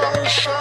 Sunshine.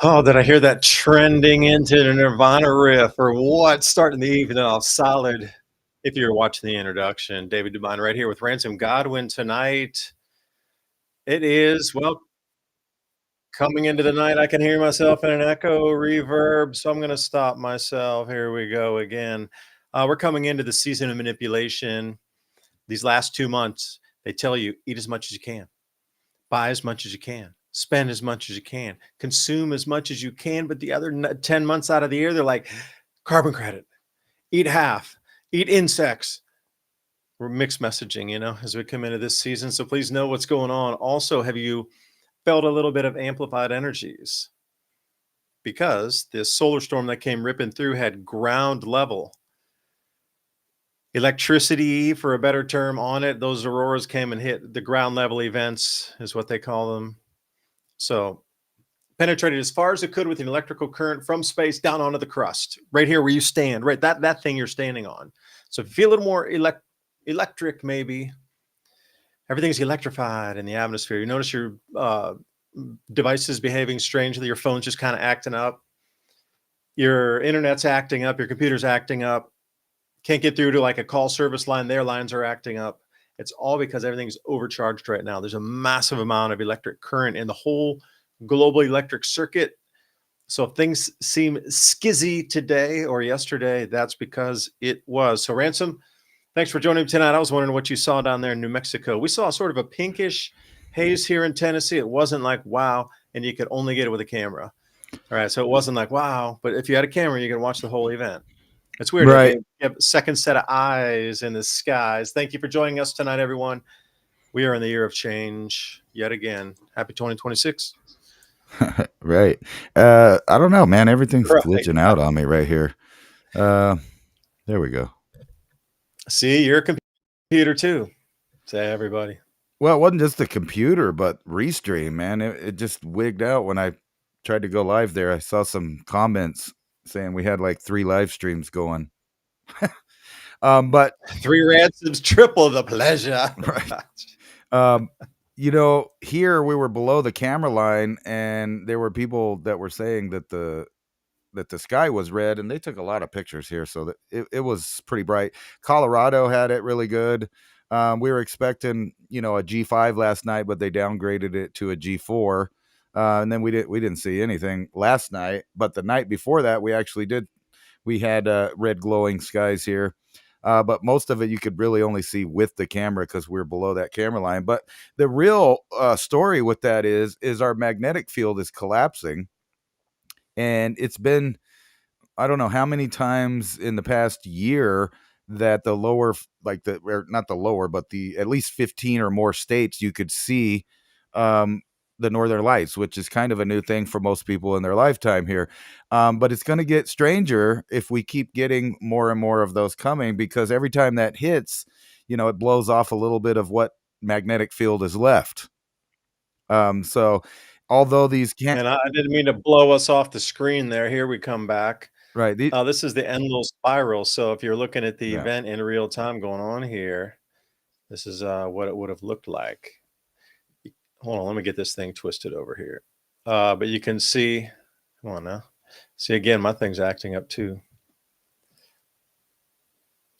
Oh, did I hear that trending into the Nirvana riff or what? Starting the evening off solid. If you're watching the introduction, David Dubine right here with Ransom Godwin tonight. It is, well, coming into the night. I can hear myself in an echo reverb, so I'm going to stop myself. Here we go again. We're coming into the season of manipulation. These last 2 months, they tell you eat as much as you can, buy as much as you can, spend as much as you can, consume as much as you can. But the other 10 months out of the year, they're like carbon credit, eat half, eat insects. We're mixed messaging, as we come into this season. So please know what's going on. Also, have you felt a little bit of amplified energies? Because this solar storm that came ripping through had ground level electricity, for a better term, on it. Those auroras came and hit the ground level events, is what they call them. So penetrated as far as it could with an electrical current from space down onto the crust, right here where you stand, right? That thing you're standing on. So if you feel a little more electric, maybe everything's electrified in the atmosphere. You notice your devices behaving strangely, your phone's just kind of acting up, your internet's acting up, your computer's acting up. Can't get through to like a call service line. Their lines are acting up. It's all because everything's overcharged right now. There's a massive amount of electric current in the whole global electric circuit. So if things seem skizzy today or yesterday, that's because it was. So Ransom, thanks for joining me tonight. I was wondering what you saw down there in New Mexico. We saw sort of a pinkish haze here in Tennessee. It wasn't like wow, and you could only get it with a camera. All right, so it wasn't like wow, but if you had a camera, you can watch the whole event. It's weird. Right. You have a second set of eyes in the skies. Thank you for joining us tonight, everyone. We are in the year of change yet again. Happy 2026. Right. I don't know, man. Everything's Right. glitching out on me right here. There we go. See, you're a computer too. Say everybody. Well, it wasn't just the computer, but Restream, man. It just wigged out when I tried to go live there. I saw some comments saying we had like 3 live streams going. But 3 ransoms, triple the pleasure. right. Here we were below the camera line, and there were people that were saying that the sky was red, and they took a lot of pictures here, so that it was pretty bright. Colorado had it really good. We were expecting, a G5 last night, but they downgraded it to a G4. And then we didn't see anything last night, but the night before that, we actually did. We had red glowing skies here. But most of it you could really only see with the camera because we're below that camera line. But the real story with that is our magnetic field is collapsing. And it's been, I don't know how many times in the past year that the lower, or not the lower, but the at least 15 or more states you could see the northern lights, which is kind of a new thing for most people in their lifetime here. But it's going to get stranger if we keep getting more and more of those coming, because every time that hits, it blows off a little bit of what magnetic field is left. So although these can't, And I didn't mean to blow us off the screen there. Here we come back. right. This is the Enlil spiral. So if you're looking at the Yeah. event in real time going on here, this is what it would have looked like. Hold on, let me get this thing twisted over here. But you can see, come on now. See, again, my thing's acting up too.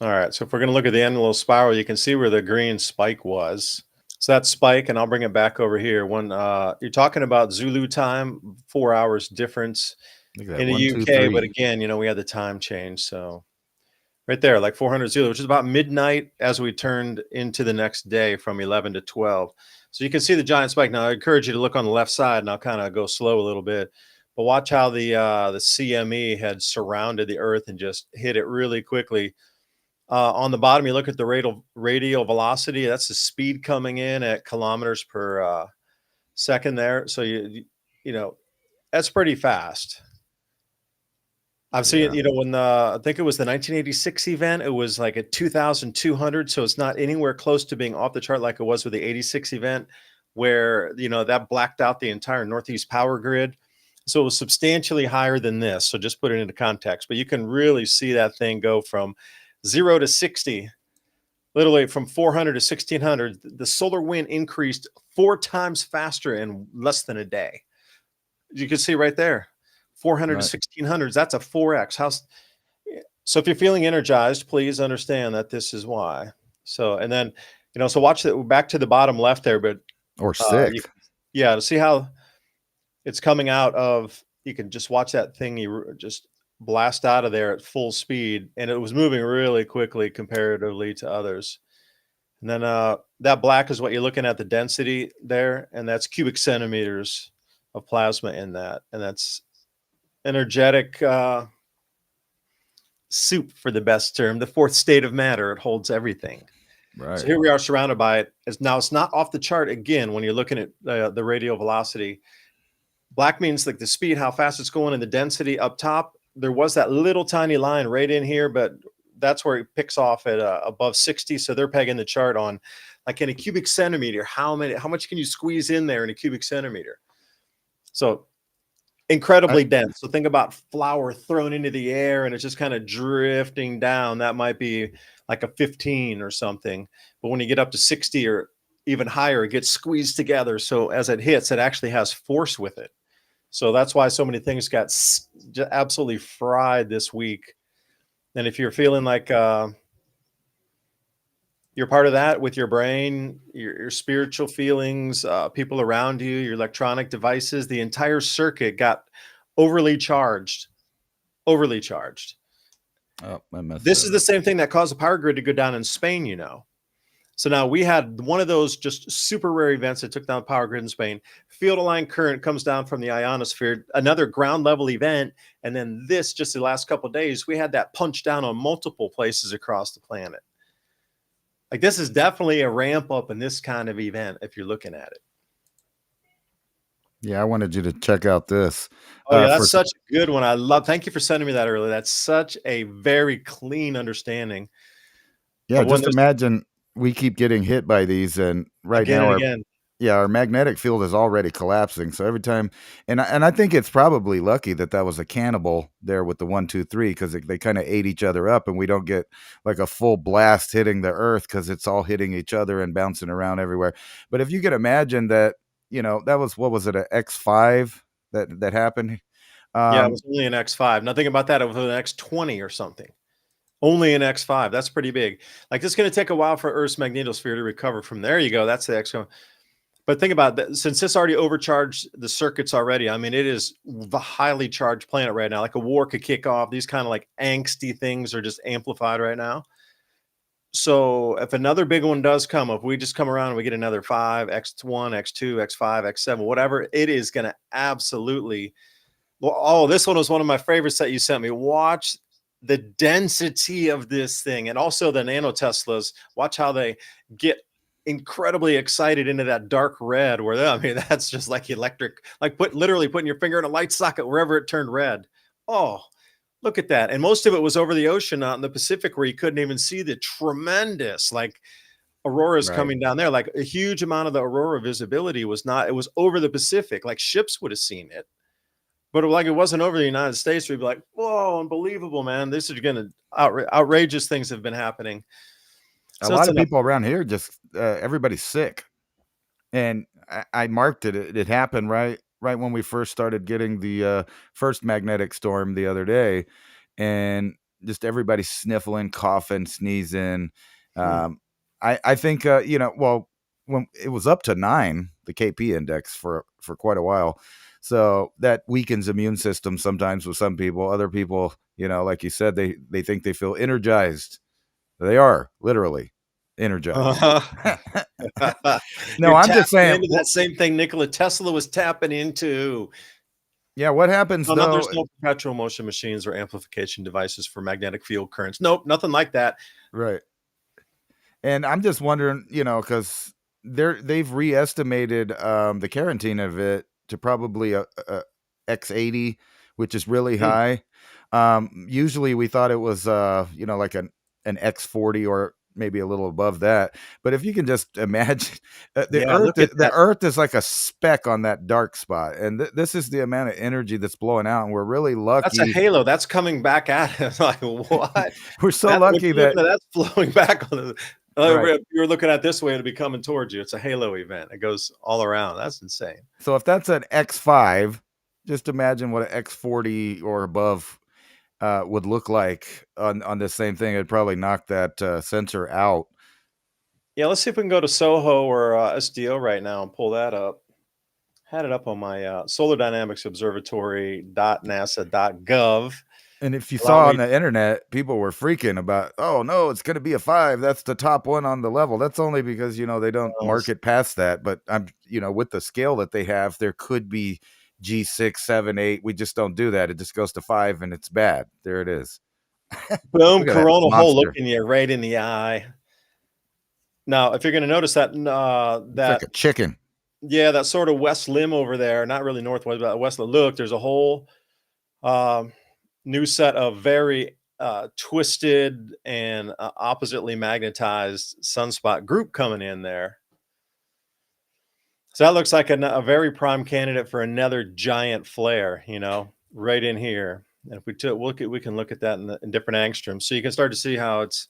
All right, so if we're going to look at the Enlil spiral, you can see where the green spike was. So that spike, and I'll bring it back over here. When you're talking about Zulu time, 4 hours difference in the 1, 2, UK, 3. but again, we had the time change. So right there, like 400 Zulu, which is about midnight as we turned into the next day from 11 to 12. So you can see the giant spike. Now I encourage you to look on the left side, and I'll kind of go slow a little bit. But watch how the CME had surrounded the Earth and just hit it really quickly. On the bottom, you look at the radial velocity. That's the speed coming in at kilometers per second there. So you know that's pretty fast. I've seen it, when I think it was the 1986 event, it was like at 2,200. So it's not anywhere close to being off the chart like it was with the 86 event, where, that blacked out the entire Northeast power grid. So it was substantially higher than this. So just put it into context. But you can really see that thing go from 0 to 60, literally from 400 to 1,600. The solar wind increased 4 times faster in less than a day. You can see right there. 400 to Right. 1600s. That's a 4x. So if you're feeling energized, please understand that this is why. So, and then, so watch that back to the bottom left there, but Or you, sick. yeah, to see how it's coming out of, you can just watch that thing just blast out of there at full speed, and it was moving really quickly comparatively to others. And then that black is what you're looking at, the density there, and that's cubic centimeters of plasma in that, and that's energetic soup, for the best term, the fourth state of matter. It holds everything. So Right. here we are surrounded by it. Now it's not off the chart again when you're looking at the radial velocity. Black means like the speed, how fast it's going, and the density up top. There was that little tiny line right in here, but that's where it picks off at above 60. So they're pegging the chart on, like, in a cubic centimeter, how much can you squeeze in there in a cubic centimeter? So incredibly dense. So think about flour thrown into the air and it's just kind of drifting down. That might be like a 15 or something. But when you get up to 60 or even higher, it gets squeezed together. So as it hits, it actually has force with it. So that's why so many things got absolutely fried this week. And if you're feeling like you're part of that with your brain, your spiritual feelings, people around you, your electronic devices, the entire circuit got overly charged. Overly charged. Oh, I messed This that is the up. same thing that caused the power grid to go down in Spain, So now we had one of those just super rare events that took down the power grid in Spain. Field aligned current comes down from the ionosphere, another ground level event. And then this, just the last couple of days, we had that punch down on multiple places across the planet. Like, this is definitely a ramp up in this kind of event if you're looking at it. Yeah, I wanted you to check out this. Oh yeah, For that's such a good one. Thank you for sending me that earlier. That's such a very clean understanding yeah, of when just there's imagine we keep getting hit by these, and right again now and again. our magnetic field is already collapsing. So every time, and I think it's probably lucky that was a cannibal there with the 1, 2, 3, because they kind of ate each other up, and we don't get like a full blast hitting the Earth because it's all hitting each other and bouncing around everywhere. But if you could imagine that, that was, what was it, a X5 that happened? Yeah, it was only an X5. Nothing about that. It was an X20 or something. Only an X5. That's pretty big. Like, it's going to take a while for Earth's magnetosphere to recover from there. You go. That's the X. But think about that. Since this already overcharged the circuits already, I mean, it is the highly charged planet right now. Like, a war could kick off. These kind of like angsty things are just amplified right now. So if another big one does come, if we just come around and we get another 5, X1, X2, X5, X7, whatever, it is going to absolutely. Well, oh, this one was one of my favorites that you sent me. Watch the density of this thing, and also the nanoteslas. Watch how they get incredibly excited into that dark red, I mean, that's just like electric, like literally putting your finger in a light socket wherever it turned red. Oh, look at that. And most of it was over the ocean out in the Pacific, where you couldn't even see the tremendous, like, auroras Right. coming down there. Like, a huge amount of the aurora visibility was not, it was over the Pacific. Like, ships would have seen it. But like, it wasn't over the United States, we'd be like, whoa, unbelievable, man. This is going to outrageous things have been happening. A So lot that's of enough. people around here just everybody's sick, and I marked it. It happened right when we first started getting the first magnetic storm the other day, and just everybody sniffling, coughing, sneezing. Hmm. I think well, when it was up to 9, the KP index for quite a while, so that weakens immune system sometimes with some people. Other people, like you said, they think they feel energized. They are literally energized. No, You're I'm just tapping saying. into that same thing Nikola Tesla was tapping into. Yeah, what happens No, there's though? no perpetual motion machines or amplification devices for magnetic field currents. Nope, nothing like that. Right. And I'm just wondering, because they've re-estimated the quarantine of it to probably a X80, which is really Hmm. high. Usually we thought it was like an X40 or maybe a little above that. But if you can just imagine, Yeah, look at the that. Earth is like a speck on that dark spot, and this is the amount of energy that's blowing out, and we're really That's a lucky. halo. That's coming back at us. Like, what? We're so That, what lucky you're that looking at, that's flowing back on the. right. If you're looking at this way, it'll be coming towards you. It's a halo event. It goes all around. That's insane. So if that's an X5, Just imagine what an X40 or above would look like on this same thing. It'd probably knock that sensor out. Yeah, let's see if we can go to Soho or SDO right now and pull that up. Had it up on my Solar Dynamics Observatory.nasa.gov. And if you Allow saw on me. the internet, people were freaking about, oh no, it's going to be a 5. That's the top one on the level. That's only because, they don't market past that. But with the scale that they have, there could be G6, 7, 8. We just don't do that. It just goes to 5 and it's bad. There it is. Boom, Look at that coronal hole monster. looking you right in the eye. Now, if you're going to notice that, It's like a chicken. yeah, that sort of west limb over there, not really northwest, but west. Look, there's a whole new set of very twisted and oppositely magnetized sunspot group coming in there. So that looks like a very prime candidate for another giant flare, right in here. And if we we can look at that in different angstroms. So you can start to see how it's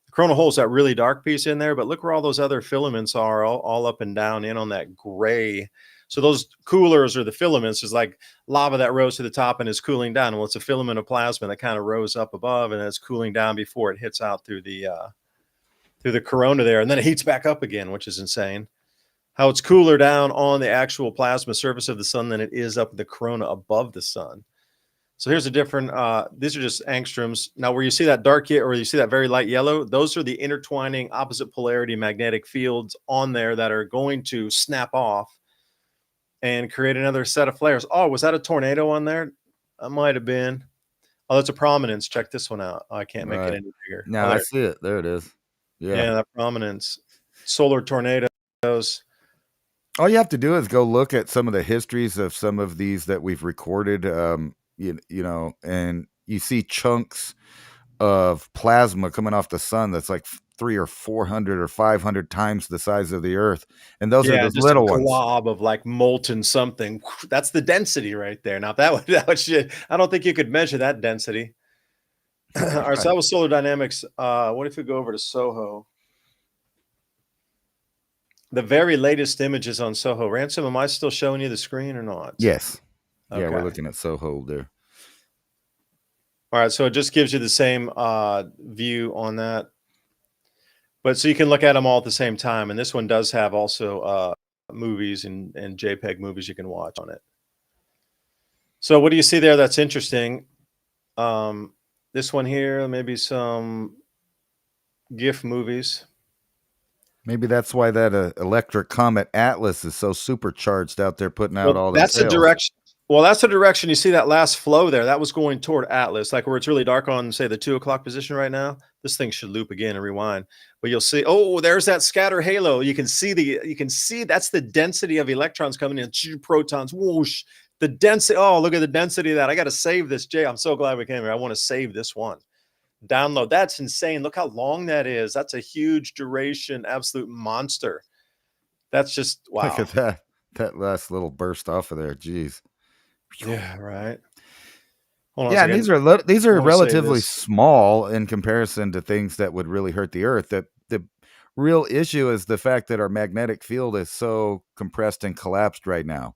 the coronal hole's that really dark piece in there, but look where all those other filaments are all up and down in on that gray. So those coolers or the filaments is like lava that rose to the top and is cooling down. Well, it's a filament of plasma that kind of rose up above and it's cooling down before it hits out through the corona there, and then it heats back up again, which is insane. How it's cooler down on the actual plasma surface of the sun than it is up the corona above the sun. So here's a different, these are just angstroms. Now, where you see that dark yellow or you see that very light yellow, those are the intertwining opposite polarity magnetic fields on there that are going to snap off and create another set of flares. Oh, was that a tornado on there? That might have been. Oh, that's a prominence. Check this one out. Oh, I can't make it any bigger. No, Oh, I there. see it. There it is. Yeah. Yeah, that prominence. Solar tornadoes. All you have to do is go look at some of the histories of some of these that we've recorded, and you see chunks of plasma coming off the sun that's like 300 or 400 or 500 times the size of the Earth, and those are Yeah, those just a little ones. glob of like molten something. That's the density right there. Now, if that would shit, I don't think you could measure that density. All right, so that was solar dynamics. What if we go over to Soho? The very latest images on Soho. Ransom, am I still showing you the screen or not? Yes. Okay. Yeah, we're looking at Soho there. All right, so it just gives you the same view on that. But so you can look at them all at the same time. And this one does have also movies and JPEG movies you can watch on it. So what do you see there that's interesting? This one here, maybe some GIF movies. Maybe that's why that electric comet Atlas is so supercharged out there putting out all the That's the sails. direction. Well, that's the direction. You see that last flow there? That was going toward Atlas, like where it's really dark on, say, the 2 o'clock position right now. This thing should loop again and rewind. But you'll see, oh, there's that scatter halo. You can see that's the density of electrons coming in, protons, whoosh. The density. Oh, look at the density of that. I got to save this, Jay. I'm so glad we came here. I want to save this one. Download. That's insane. Look how long that is. That's a huge duration, absolute monster. That's just wow. Look at that last little burst off of there. Jeez. Yeah, right. Hold on Yeah, and these are relatively small in comparison to things that would really hurt the Earth. The real issue is the fact that our magnetic field is so compressed and collapsed right now.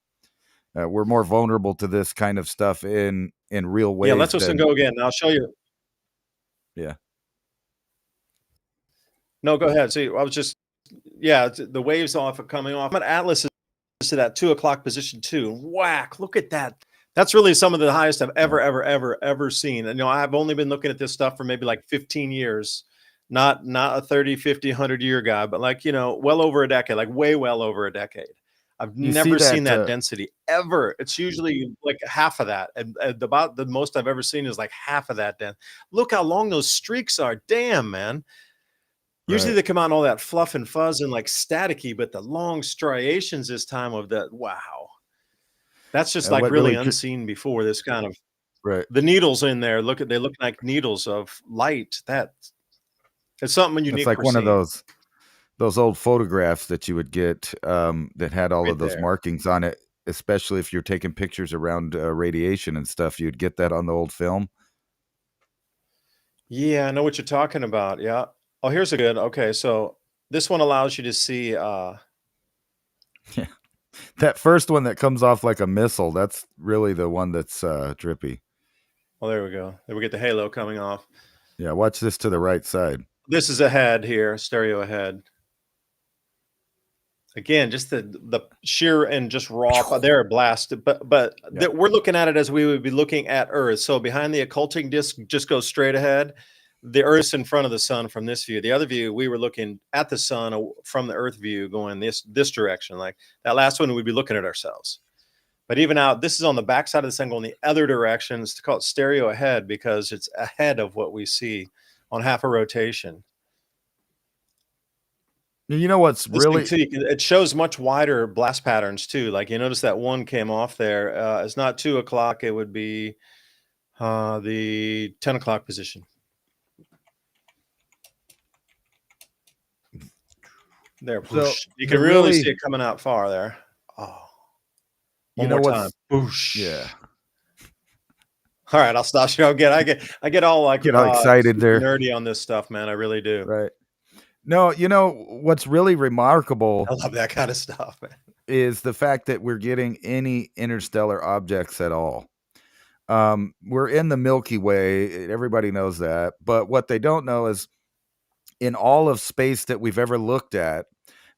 We're more vulnerable to this kind of stuff in real ways. Yeah, let's just go again. I'll show you. Yeah. No, go ahead. See, I was just, yeah, the waves off are coming off. But Atlas is to that 2 o'clock position too. Whack! Look at that. That's really some of the highest I've ever seen. And I've only been looking at this stuff for maybe like 15 years. Not a 30, 50, 100-year guy, but like, well over a decade, like way well over a decade. I've never seen that density ever. It's usually like half of that. And about the most I've ever seen is like half of that. Look how long those streaks are. Damn, man. Usually they come out in all that fluff and fuzz and like staticky, but the long striations this time of that. Wow. That's just like really unseen before. This kind of the needles in there. They look like needles of light. It's something unique. It's like one of those old photographs that you would get that had all of those markings on it, especially if you're taking pictures around radiation and stuff. You'd get that on the old film. Yeah, I know what you're talking about. Yeah. Oh, here's a good. Okay, so this one allows you to see. Yeah, That first one that comes off like a missile, that's really the one that's drippy. Oh, there we go. There we get the halo coming off. Yeah, watch this to the right side. This is ahead here, stereo ahead. Again, just the sheer and just raw. They're blasted, but Yeah. we're looking at it as we would be looking at Earth. So behind the occulting disc, just goes straight ahead. The Earth's in front of the sun from this view. The other view, we were looking at the sun from the Earth view, going this direction. Like that last one, we'd be looking at ourselves. But even out, this is on the back side of the sun going the other direction. It's called stereo ahead because it's ahead of what we see on half a rotation. You know what's This thing really too, it shows much wider blast patterns too. Like you notice that one came off there. It's not 2 o'clock. It would be the 10 o'clock position. There, so you can really see it coming out far there. Oh, one more time. Boosh. Yeah. All right, I'll stop you again. I get all like Get all excited there. nerdy on this stuff, man. I really do. Right. No, you know what's really remarkable I love that kind of stuff, man. is the fact that we're getting any interstellar objects at all. We're in the Milky Way. Everybody knows that. But what they don't know is in all of space that we've ever looked at,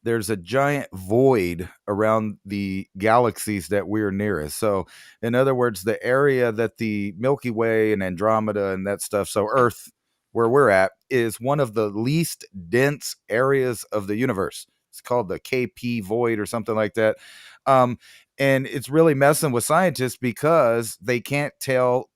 there's a giant void around the galaxies that we're nearest. So, in other words, the area that the Milky Way and Andromeda and that stuff, so Earth, where we're at, is one of the least dense areas of the universe. It's called the KP void or something like that. And it's really messing with scientists because they can't tell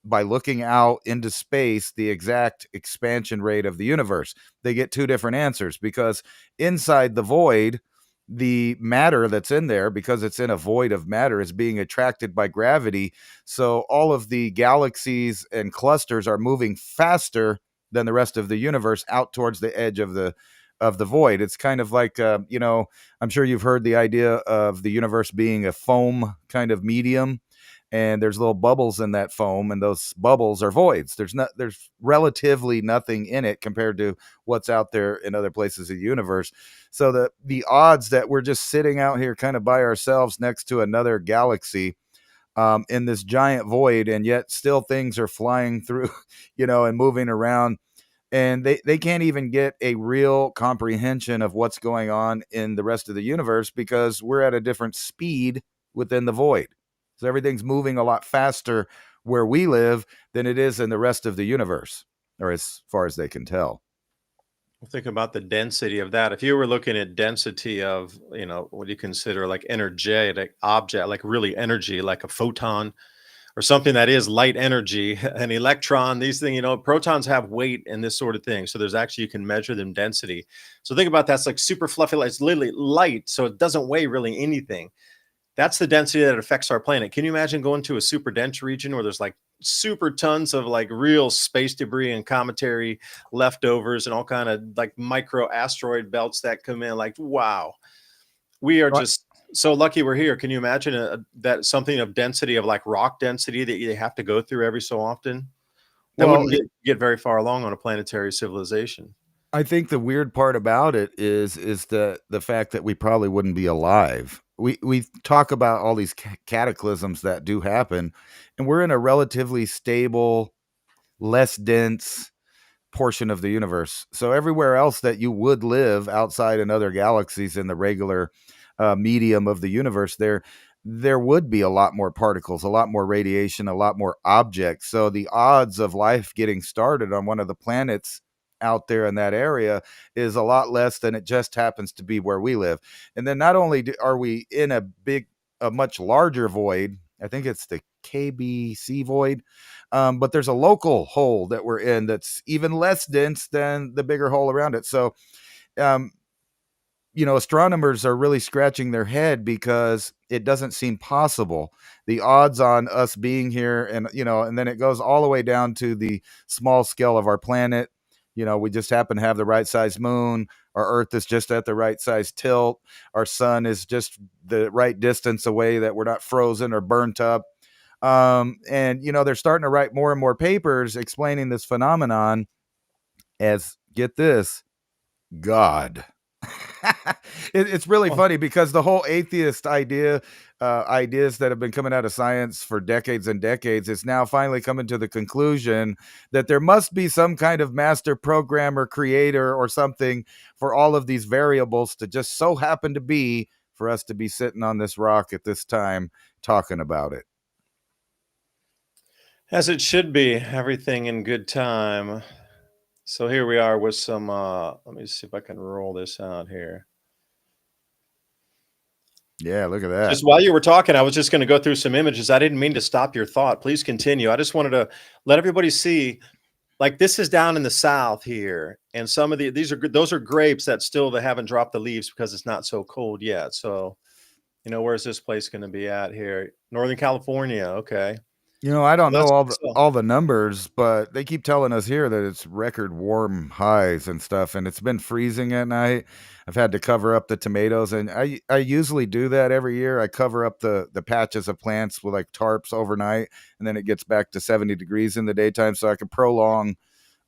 by looking out into space the exact expansion rate of the universe. They get two different answers because inside the void, the matter that's in there, because it's in a void of matter, is being attracted by gravity. So all of the galaxies and clusters are moving faster than the rest of the universe out towards the edge of the void. It's kind of like I'm sure you've heard the idea of the universe being a foam kind of medium, and there's little bubbles in that foam, and those bubbles are voids. There's relatively nothing in it compared to what's out there in other places of the universe. So the odds that we're just sitting out here kind of by ourselves next to another galaxy in this giant void, and yet still things are flying through, and moving around, and they can't even get a real comprehension of what's going on in the rest of the universe because we're at a different speed within the void. So everything's moving a lot faster where we live than it is in the rest of the universe, or as far as they can tell. Think about the density of that. If you were looking at density of, what you consider like energetic object, like really energy, like a photon or something that is light energy, an electron, these things, protons have weight and this sort of thing. So there's actually, you can measure them density. So think about that's like super fluffy light. It's literally light. So it doesn't weigh really anything. That's the density that affects our planet. Can you imagine going to a super dense region where there's like super tons of like real space debris and cometary leftovers and all kind of like micro asteroid belts that come in? Like, wow, we are just so lucky we're here. Can you imagine that something of density of like rock density that you have to go through every so often? That wouldn't get very far along on a planetary civilization. I think the weird part about it is the fact that we probably wouldn't be alive. We talk about all these cataclysms that do happen, and we're in a relatively stable, less dense portion of the universe. So everywhere else that you would live outside in other galaxies in the regular medium of the universe, there would be a lot more particles, a lot more radiation, a lot more objects. So the odds of life getting started on one of the planets out there in that area is a lot less than it just happens to be where we live. And then not only are we in a much larger void, I think it's the KBC void, but there's a local hole that we're in that's even less dense than the bigger hole around it. So, astronomers are really scratching their head because it doesn't seem possible. The odds on us being here, and then it goes all the way down to the small scale of our planet. We just happen to have the right size moon. Our Earth is just at the right size tilt. Our sun is just the right distance away that we're not frozen or burnt up. And they're starting to write more and more papers explaining this phenomenon as, get this, God. It's really Well, funny because the whole atheist ideas that have been coming out of science for decades and decades, is now finally coming to the conclusion that there must be some kind of master programmer, creator, or something for all of these variables to just so happen to be for us to be sitting on this rock at this time talking about it. as it should be, everything in good time. So here we are with some let me see if I can roll this out here. Yeah, look at that. Just while you were talking, I was just going to go through some images. I didn't mean to stop your thought. Please continue. I just wanted to let everybody see, like, this is down in the south here, and some of these are those are grapes that still they haven't dropped the leaves because it's not so cold yet. So, where's this place going to be at here? Northern California. Okay. I So don't know that's good stuff. all the numbers, but they keep telling us here that it's record warm highs and stuff, and it's been freezing at night. I've had to cover up the tomatoes, and I usually do that every year. I cover up the patches of plants with like tarps overnight, and then it gets back to 70 degrees in the daytime, so I can prolong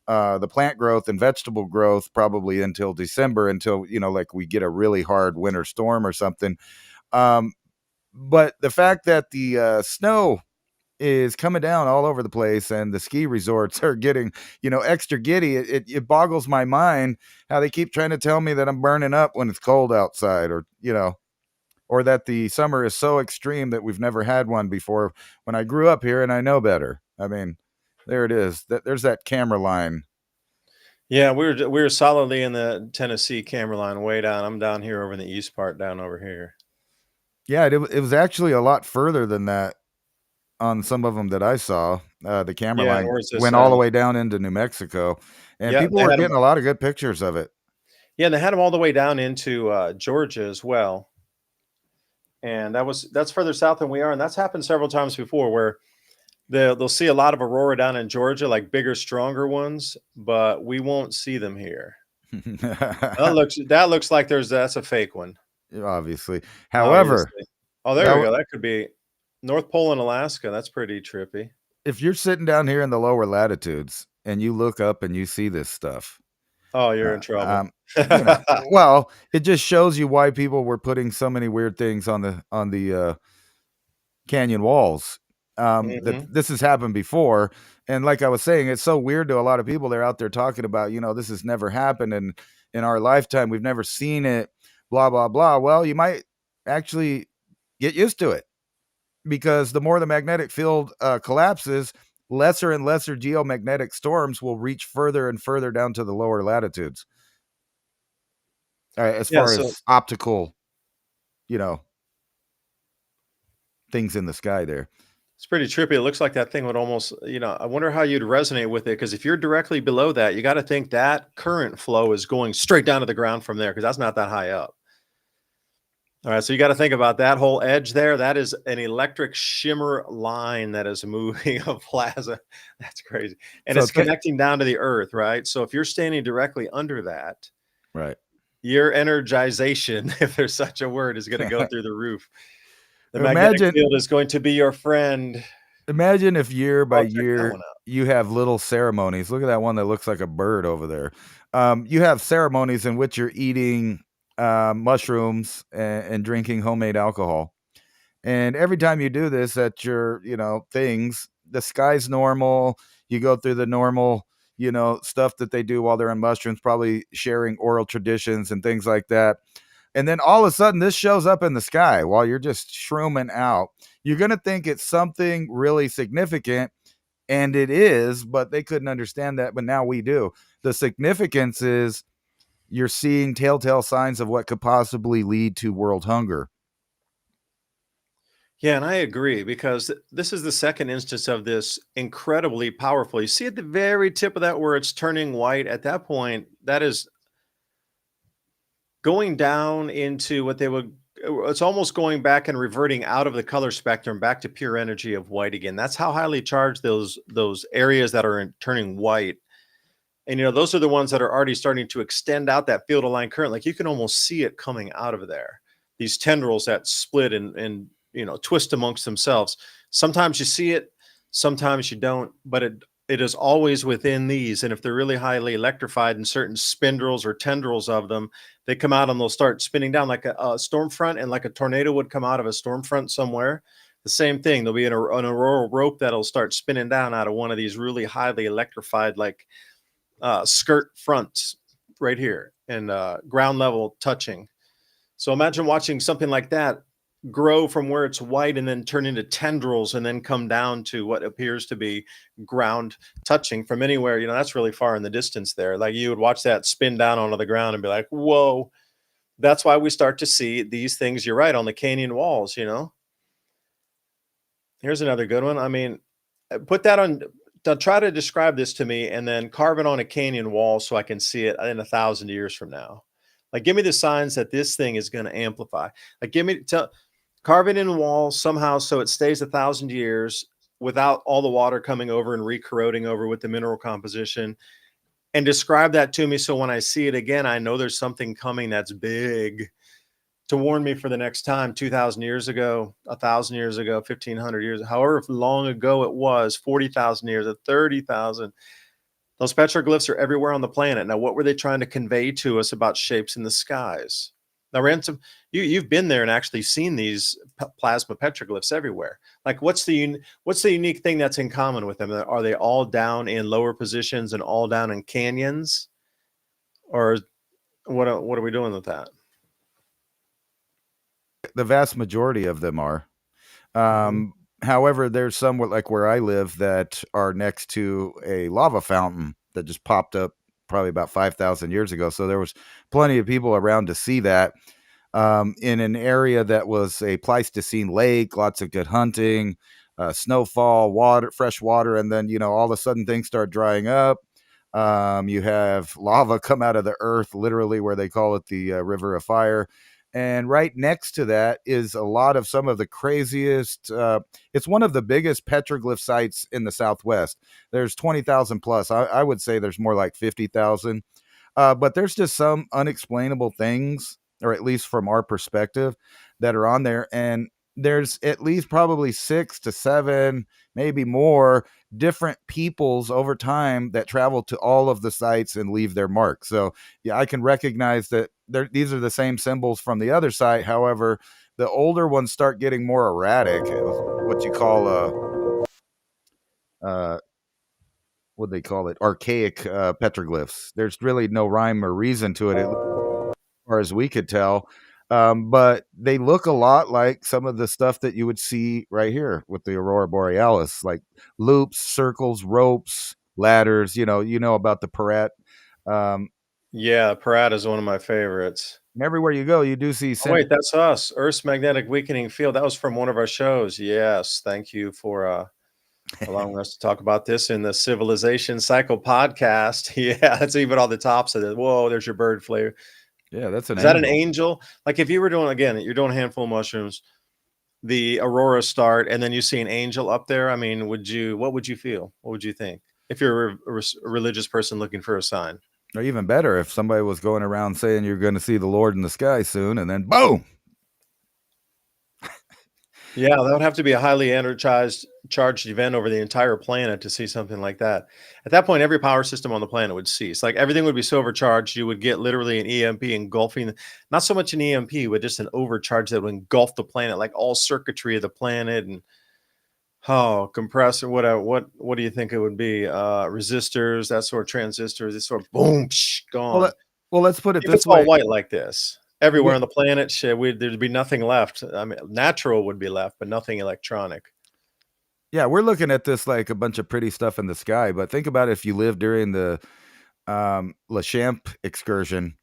the plant growth and vegetable growth probably until December, until like we get a really hard winter storm or something. Um, but the fact that the snow is coming down all over the place and the ski resorts are getting extra giddy, it boggles my mind how they keep trying to tell me that I'm burning up when it's cold outside, or that the summer is so extreme that we've never had one before, when I grew up here and I know better. I mean, there it is, there's that camera line. Yeah, we were solidly in the Tennessee camera line, way down. I'm down here over in the east part, down over here. Yeah, it was actually a lot further than that on some of them that I saw. The camera Yeah, and line where's this went all the way down into New Mexico, and Yeah, people they were had them. getting a lot of good pictures of it. Yeah, and they had them all the way down into Georgia as well. And that's further south than we are, and that's happened several times before where they'll see a lot of aurora down in Georgia, like bigger, stronger ones, but we won't see them here. That looks like that's a fake one, Obviously. However, obviously. Oh, there we how go. That could be North Pole in Alaska. That's pretty trippy. if you're sitting down here in the lower latitudes and you look up and you see this stuff, Oh, you're uh, in trouble. um, well, it just shows you why people were putting so many weird things on the canyon walls. That Mhm. this has happened before, and like I was saying, it's so weird to a lot of people. They're out there talking about, this has never happened in our lifetime. We've never seen it. Blah blah blah. Well, you might actually get used to it, because the more the magnetic field collapses, lesser and lesser geomagnetic storms will reach further and further down to the lower latitudes. As Yeah, far so as optical, you know, things in the sky there. it's pretty trippy. It looks like that thing would almost, I wonder how you'd resonate with it, because if you're directly below that, you got to think that current flow is going straight down to the ground from there because that's not that high up. All right, so you got to think about that whole edge there. That is an electric shimmer line that is moving a plaza. That's crazy. And So it's connecting down to the earth, right? So if you're standing directly under that, right. your energization, if there's such a word, is going to go through the roof. The magnetic imagine field is going to be your friend. imagine if year by Oh, check that year one out. you have little ceremonies. Look at that one that looks like a bird over there. You have ceremonies in which you're eating mushrooms and drinking homemade alcohol. And every time you do this at your, things, the sky's normal. You go through the normal, stuff that they do while they're on mushrooms, probably sharing oral traditions and things like that. And then all of a sudden, this shows up in the sky while you're just shrooming out. You're going to think it's something really significant, and it is, but they couldn't understand that. But now we do. The significance is you're seeing telltale signs of what could possibly lead to world hunger. Yeah, and I agree, because this is the second instance of this incredibly powerful. You see at the very tip of that where it's turning white. At that point, that is going down into what they would. It's almost going back and reverting out of the color spectrum back to pure energy of white again. That's how highly charged those areas that are turning white. And those are the ones that are already starting to extend out that field of line current. Like, you can almost see it coming out of there. These tendrils that split and twist amongst themselves. Sometimes you see it, sometimes you don't. But it is always within these. And if they're really highly electrified and certain spindles or tendrils of them, they come out and they'll start spinning down like a storm front, and like a tornado would come out of a storm front somewhere. The same thing. There'll be an auroral rope that'll start spinning down out of one of these really highly electrified, like skirt fronts right here, and ground level touching. So imagine watching something like that grow from where it's white and then turn into tendrils and then come down to what appears to be ground touching from anywhere. That's really far in the distance there. Like, you would watch that spin down onto the ground and be like, whoa. That's why we start to see these things, you're right, on the canyon walls. Here's another good one. I mean, put that on. Try to describe this to me, and then carve it on a canyon wall so I can see it in 1,000 years from now. Like, give me the signs that this thing is going to amplify. Like, carve it in a wall somehow so it stays 1,000 years without all the water coming over and re-corroding over with the mineral composition, and describe that to me so when I see it again, I know there's something coming that's big to warn me for the next time. 2,000 years ago, 1,000 years ago, 1,500 years, however long ago it was, 40,000 years, 30,000. Those petroglyphs are everywhere on the planet. Now, what were they trying to convey to us about shapes in the skies? Now, Ransom, you've been there and actually seen these plasma petroglyphs everywhere. Like, what's the unique thing that's in common with them? Are they all down in lower positions and all down in canyons, or what are we doing with that? The vast majority of them are. Mhm. However, there's some like where I live that are next to a lava fountain that just popped up probably about 5,000 years ago. So there was plenty of people around to see that. In an area that was a Pleistocene lake, lots of good hunting, snowfall, water, fresh water, and then all of a sudden things start drying up. You have lava come out of the earth, literally, where they call it the River of Fire. And right next to that is a lot of some of the craziest. It's one of the biggest petroglyph sites in the Southwest. There's 20,000 plus. I would say there's more like 50,000. But there's just some unexplainable things, or at least from our perspective, that are on there. And there's at least probably 6 to 7, maybe more different peoples over time that travel to all of the sites and leave their mark. So yeah, I can recognize that these are the same symbols from the other site. However, the older ones start getting more erratic, what you call what they call it, archaic petroglyphs. There's really no rhyme or reason to it, at far as we could tell. But they look a lot like some of the stuff that you would see right here with the Aurora Borealis, like loops, circles, ropes, ladders. You know about the Parat. Um, Yeah, Parad is one of my favorites. and everywhere you go, you do see Oh, wait, that's us. Earth's magnetic weakening field. That was from one of our shows. Yes, thank you for allowing us to talk about this in the Civilization Cycle podcast. Yeah, that's even on the tops of it. Whoa, there's your bird flavor. yeah, that's an Is that an angel. angel? Like, if you were doing, again, you're doing a handful of mushrooms, the aurora start, and then you see an angel up there. I mean, what would you feel? What would you think if you're a religious person looking for a sign? Or even better, if somebody was going around saying you're going to see the Lord in the sky soon, and then boom. Yeah, that would have to be a highly energized, charged event over the entire planet to see something like that. At that point, every power system on the planet would cease. Like, everything would be so overcharged, you would get literally an EMP engulfing, not so much an EMP, but just an overcharge that would engulf the planet, like all circuitry of the planet. And compressor, what do you think it would be? Resistors, that sort of transistors, this sort of boom, Well, gone. well, let's put it If this it's all way. white like this, everywhere Yeah, on the planet, shit, there'd be nothing left. I mean, natural would be left, but nothing electronic. yeah, we're looking at this like a bunch of pretty stuff in the sky, but think about if you lived during the Lachamp excursion,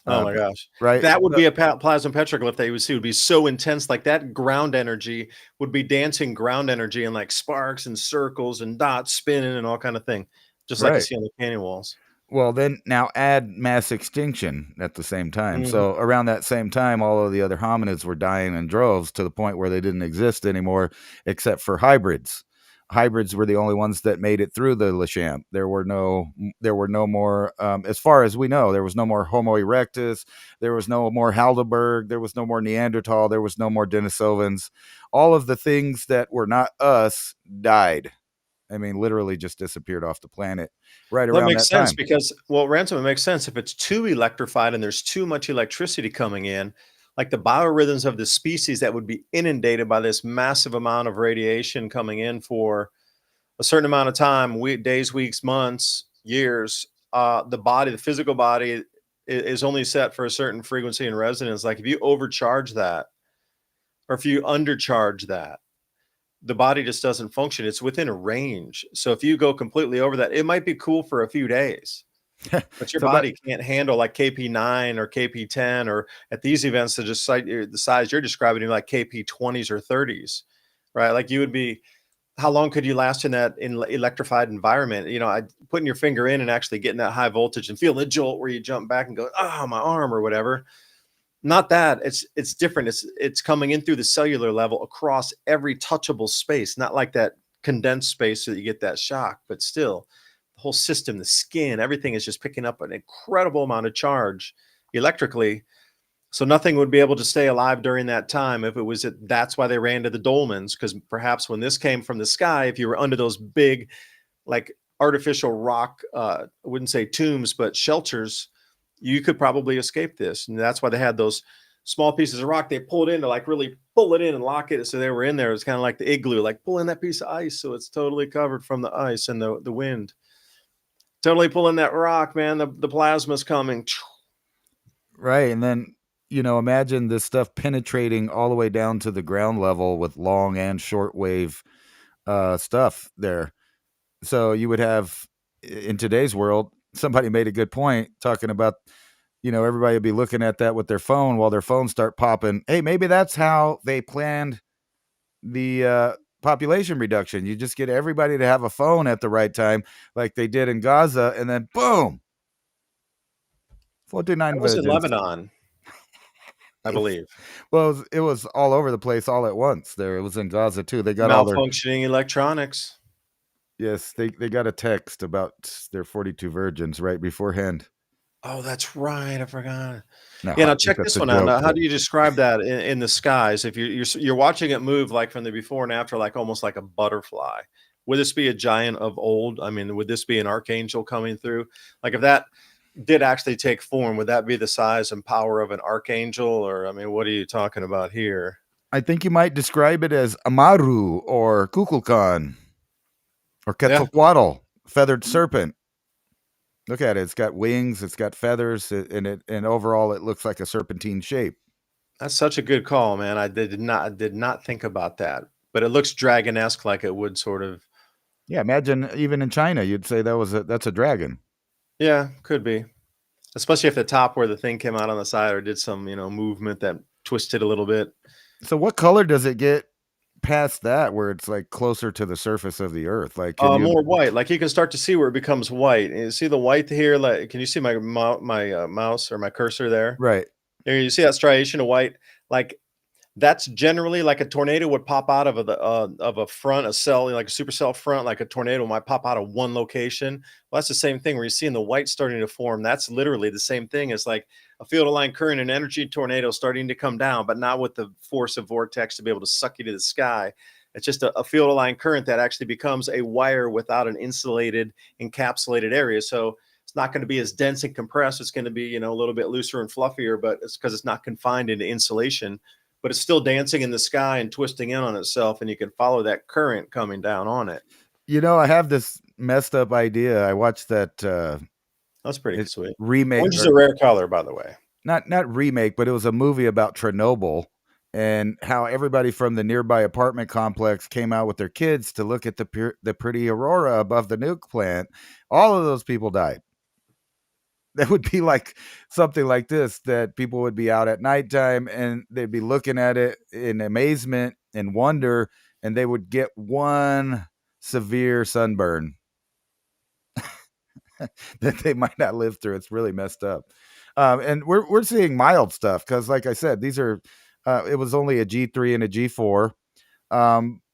Oh uh, my gosh. right? That would be a plasma petroglyph that you would see would be so intense, like that ground energy would be dancing ground energy and like sparks and circles and dots spinning and all kind of thing, just like you Right. see on the canyon walls. Well, then now add mass extinction at the same time. Mhm. So around that same time, all of the other hominids were dying in droves to the point where they didn't exist anymore, except for hybrids. Hybrids were the only ones that made it through the Lachamp. There were no more, as far as we know, there was no more Homo erectus. There was no more Heidelberg. There was no more Neanderthal. There was no more Denisovans. All of the things that were not us died. I mean, literally just disappeared off the planet right Well, that around makes that sense time. because, well, ransom, it makes sense if it's too electrified and there's too much electricity coming in, like the biorhythms of the species that would be inundated by this massive amount of radiation coming in for a certain amount of time, days, weeks, months, years. The body, the physical body, is only set for a certain frequency and resonance. Like if you overcharge that, or if you undercharge that, the body just doesn't function. It's within a range. So if you go completely over that, it might be cool for a few days, but your So, but body can't handle like KP9 or KP10, or at these events that just like the size you're describing, like KP20s or 30s, right? Like you would be, how long could you last in that electrified environment? Putting your finger in and actually getting that high voltage and feel the jolt where you jump back and go, oh, my arm or whatever. Not that. It's different. It's coming in through the cellular level across every touchable space, not like that condensed space so that you get that shock, but still the whole system, the skin, everything is just picking up an incredible amount of charge electrically. So nothing would be able to stay alive during that time if it was that's why they ran to the dolmens, because perhaps when this came from the sky, if you were under those big, like artificial rock, I wouldn't say tombs, but shelters, you could probably escape this. And that's why they had those small pieces of rock they pulled in to like really pull it in and lock it. So they were in there. It's kind of like the igloo, like pulling that piece of ice so it's totally covered from the ice and the wind. Totally pulling that rock, man. The plasma's coming. right, and then imagine this stuff penetrating all the way down to the ground level with long and short wave stuff there. So you would have, in today's world, somebody made a good point talking about, everybody would be looking at that with their phone while their phones start popping. Hey, maybe that's how they planned the population reduction. You just get everybody to have a phone at the right time, like they did in Gaza, and then boom, That 49 was in virgins. Lebanon, I believe. Well, it was all over the place all at once. There, it was in Gaza too. They got all their Malfunctioning electronics. yes. They got a text about their 42 virgins right beforehand. Oh, that's right. I forgot. No, Yeah, I now think check that's this a one out. joke. Now, how But do you describe that in the skies? If you're watching it move like from the before and after, like almost like a butterfly, would this be a giant of old? I mean, would this be an archangel coming through? Like if that did actually take form, would that be the size and power of an archangel? Or I mean, what are you talking about here? I think you might describe it as Amaru or Kukulkan or Yeah, Quetzalcoatl, feathered serpent. Look at it. It's got wings, it's got feathers, and overall it looks like a serpentine shape. that's such a good call, man. I did not think about that, but it looks dragon-esque, like it would sort of. Yeah, imagine even in China, you'd say that's a dragon. Yeah, could be. Especially if the top where the thing came out on the side or did some, movement that twisted a little bit. So what color does it get past that where it's like closer to the surface of the earth? Like can you More white. Like you can start to see where it becomes white. And you see the white here. Like, can you see my mouse or my cursor there? right. There, you see that striation of white. Like that's generally like a tornado would pop out of a front, a cell, like a supercell front, like a tornado might pop out of one location. Well, that's the same thing where you're seeing the white starting to form. That's literally the same thing as like a field aligned current and energy tornado starting to come down, but not with the force of vortex to be able to suck you to the sky. It's just a field aligned current that actually becomes a wire without an insulated, encapsulated area. So it's not going to be as dense and compressed. It's going to be, a little bit looser and fluffier, but it's because it's not confined into insulation, but it's still dancing in the sky and twisting in on itself. And you can follow that current coming down on it. I have this messed up idea. I watched that That's pretty sweet. remake, Orange is a rare color, by the way. not remake, but it was a movie about Chernobyl and how everybody from the nearby apartment complex came out with their kids to look at the pretty aurora above the nuke plant. All of those people died. That would be like something like this, that people would be out at nighttime and they'd be looking at it in amazement and wonder, and they would get one severe sunburn that they might not live through. It's really messed up. And we're seeing mild stuff because, like I said, these are it was only a G3 and a G4.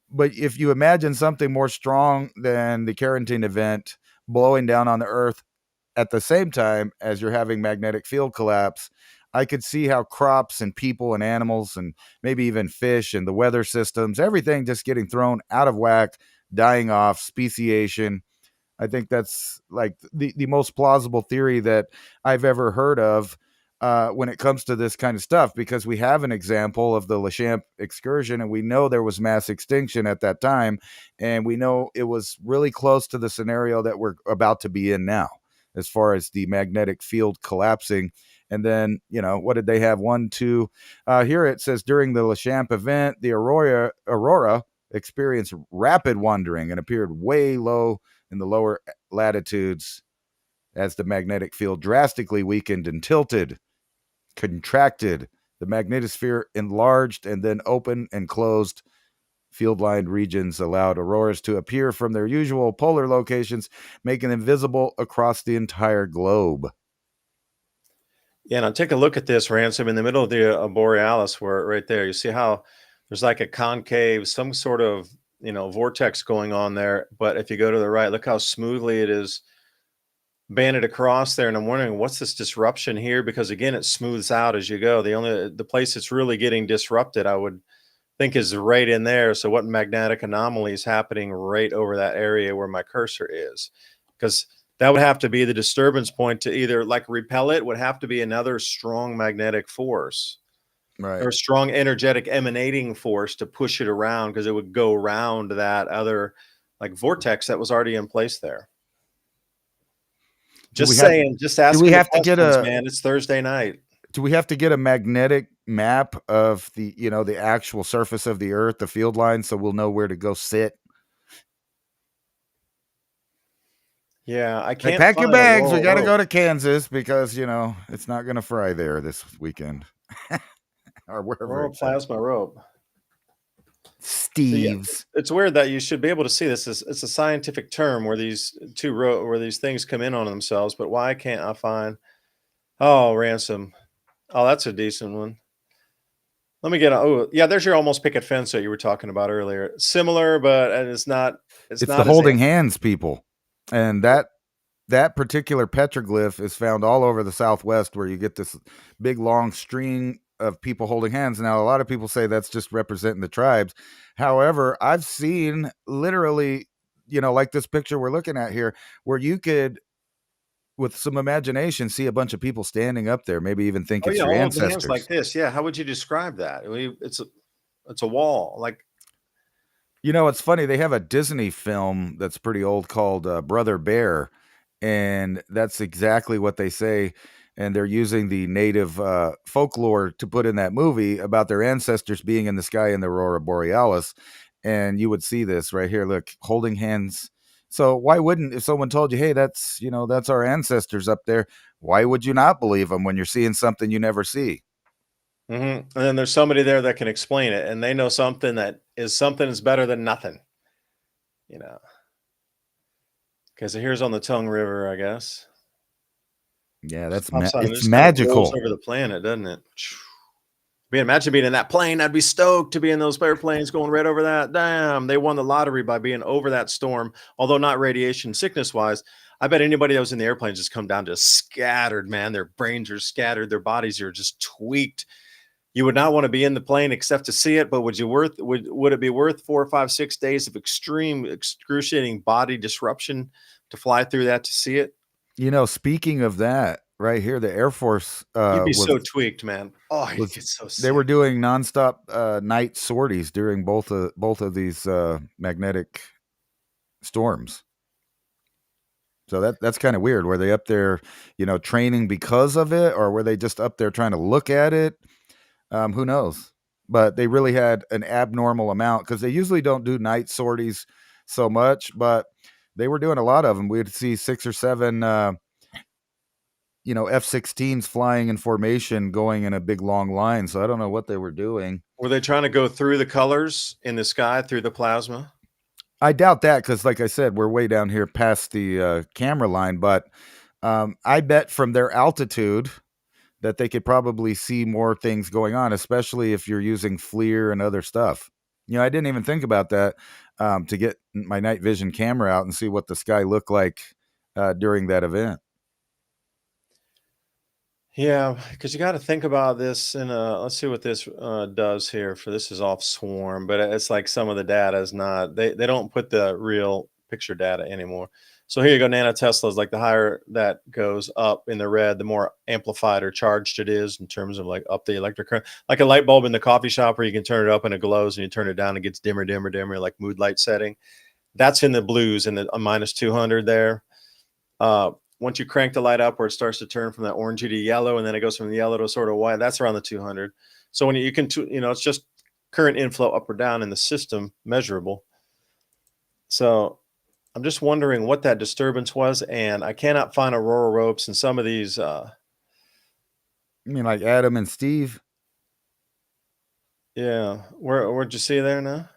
But if you imagine something more strong than the Carrington event blowing down on the Earth at the same time as you're having magnetic field collapse, I could see how crops and people and animals and maybe even fish and the weather systems, everything just getting thrown out of whack dying off, speciation. I think that's like the most plausible theory that I've ever heard of when it comes to this kind of stuff, because we have an example of the Lachamp excursion, and we know there was mass extinction at that time, and we know it was really close to the scenario that we're about to be in now, as far as the magnetic field collapsing. And then, what did they have? One, two. Here it says during the Lachamp event, the aurora experienced rapid wandering and appeared way low in the lower latitudes as the magnetic field drastically weakened and tilted, contracted. The magnetosphere enlarged and then opened and closed. Field lined regions allowed auroras to appear from their usual polar locations, making them visible across the entire globe. Yeah, now take a look at this, Ransom, in the middle of the Borealis, where right there, you see how there's like a concave, some sort of, vortex going on there. But if you go to the right, look how smoothly it is banded across there. And I'm wondering, what's this disruption here? Because again, it smooths out as you go. The place that's really getting disrupted, I would think, is right in there. So what magnetic anomaly is happening right over that area where my cursor is? Because that would have to be the disturbance point to either like repel it, would have to be another strong magnetic force, Right. or a strong energetic emanating force to push it around, because it would go around that other like vortex that was already in place there. Just saying, just asking the questions, man. It's Thursday night. Do we have to get a magnetic map of the actual surface of the Earth, the field line, so we'll know where to go sit? Yeah, I can't pack your find a bags. We roll got to rope. go to Kansas because, it's not going to fry there this weekend. Or wherever Roll it's at. plasma rope. Steve's. So yeah, it's weird that you should be able to see this. It's a scientific term where these where these things come in on themselves. But why can't I find? Oh, Ransom. Oh, that's a decent one. Let me get. Oh, yeah. There's your almost picket fence that you were talking about earlier. Similar, but it's not. It's not the as holding hands people, and that particular petroglyph is found all over the Southwest, where you get this big long string of people holding hands. Now, a lot of people say that's just representing the tribes. However, I've seen literally, like this picture we're looking at here, where you could, with some imagination, see a bunch of people standing up there, maybe even think it's your holding ancestors. hands like this. Yeah. How would you describe that? It's a wall. Like, it's funny. They have a Disney film that's pretty old called Brother Bear, and that's exactly what they say. And they're using the native folklore to put in that movie about their ancestors being in the sky in the Aurora Borealis. And you would see this right here. Look, holding hands. So why wouldn't, if someone told you, hey, that's our ancestors up there, why would you not believe them when you're seeing something you never see? and then there's somebody there that can explain it, and they know something is better than nothing. Because here's on the Tongue River, I guess. Yeah, it's it's magical. Over the planet, doesn't it? Imagine being in that plane. I'd be stoked to be in those airplanes going right over that. Damn, they won the lottery by being over that storm. Although not radiation sickness wise, I bet anybody that was in the airplane just come down just scattered, man. Their brains are scattered. Their bodies are just tweaked. You would not want to be in the plane except to see it, but would it be worth 4 or 5, 6 days of extreme, excruciating body disruption to fly through that to see it? Speaking of that, right here, the Air Force you'd be so tweaked, man. Oh, you'd get so sick. They were doing nonstop night sorties during both of these magnetic storms. So that's kind of weird. Were they up there, training because of it, or were they just up there trying to look at it? Who knows? But they really had an abnormal amount, because they usually don't do night sorties so much, but they were doing a lot of them. We'd see 6 or 7 F-16s flying in formation, going in a big long line. So I don't know what they were doing. Were they trying to go through the colors in the sky, through the plasma? I doubt that, because like I said, we're way down here past the camera line. But I bet from their altitude that they could probably see more things going on, especially if you're using FLIR and other stuff. I didn't even think about that, to get my night vision camera out and see what the sky looked like during that event. Yeah, because you got to think about this. And let's see what this does here. For this is off Swarm, but it's like some of the data is not. They don't put the real picture data anymore. So here you go. Nanoteslas. Like the higher that goes up in the red, the more amplified or charged it is in terms of like up the electric current. Like a light bulb in the coffee shop where you can turn it up and it glows, and you turn it down, it gets dimmer, dimmer, dimmer, like mood light setting. That's in the blues in the minus 200 there. Once you crank the light up where it starts to turn from that orangey to yellow, and then it goes from the yellow to sort of white, that's around the 200. So when you can, it's just current inflow up or down in the system measurable. So I'm just wondering what that disturbance was, and I cannot find aurora ropes in some of these. You mean like Adam and Steve? Yeah, where'd you see there now?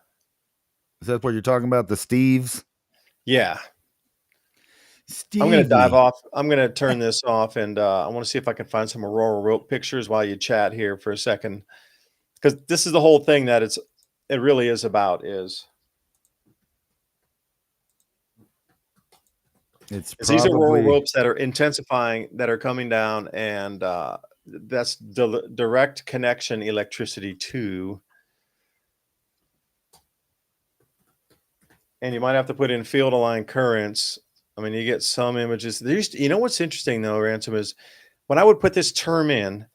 Is that what you're talking about? The Steves? Yeah, I'm gonna dive Stevie. off. I'm gonna turn this off, and I want to see if I can find some aurora rope pictures while you chat here for a second, because this is the whole thing that it really is about It's is these aurora probably ropes that are intensifying, that are coming down, and that's direct connection electricity to. And you might have to put in field aligned currents. I mean, you get some images. You know what's interesting though, Ransom, is when I would put this term in,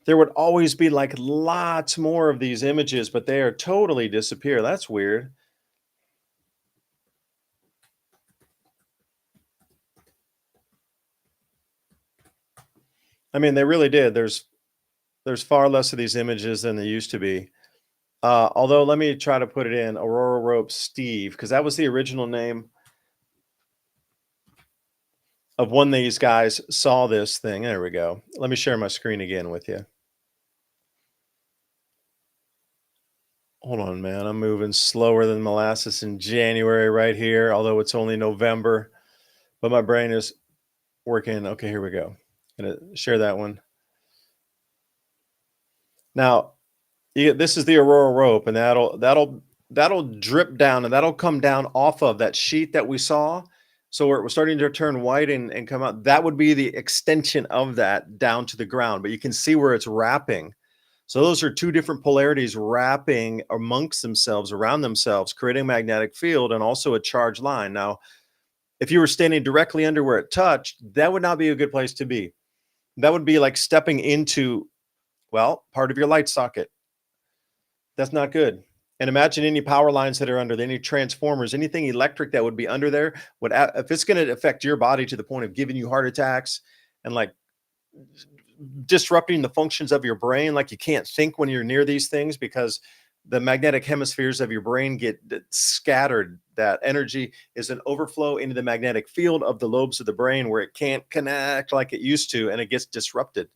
there would always be like lots more of these images, but they are totally disappear. That's weird. I mean, they really did. There's far less of these images than there used to be. Although, let me try to put it in Aurora Rope Steve, because that was the original name of when these guys saw this thing. There we go. Let me share my screen again with you. Hold on, man. I'm moving slower than molasses in January right here, although it's only November, but my brain is working. Okay, here we go. Gonna share that one. Now, this is the Aurora rope, and that'll drip down, and that'll come down off of that sheet that we saw. So where it was starting to turn white and come out, that would be the extension of that down to the ground. But you can see where it's wrapping. So those are two different polarities wrapping amongst themselves, around themselves, creating a magnetic field and also a charge line. Now, if you were standing directly under where it touched, that would not be a good place to be. That would be like stepping into, well, part of your light socket. That's not good. And imagine any power lines that are under there, any transformers, anything electric that would be under there. If it's going to affect your body to the point of giving you heart attacks and like disrupting the functions of your brain, like you can't think when you're near these things because the magnetic hemispheres of your brain get scattered. That energy is an overflow into the magnetic field of the lobes of the brain where it can't connect like it used to, and it gets disrupted.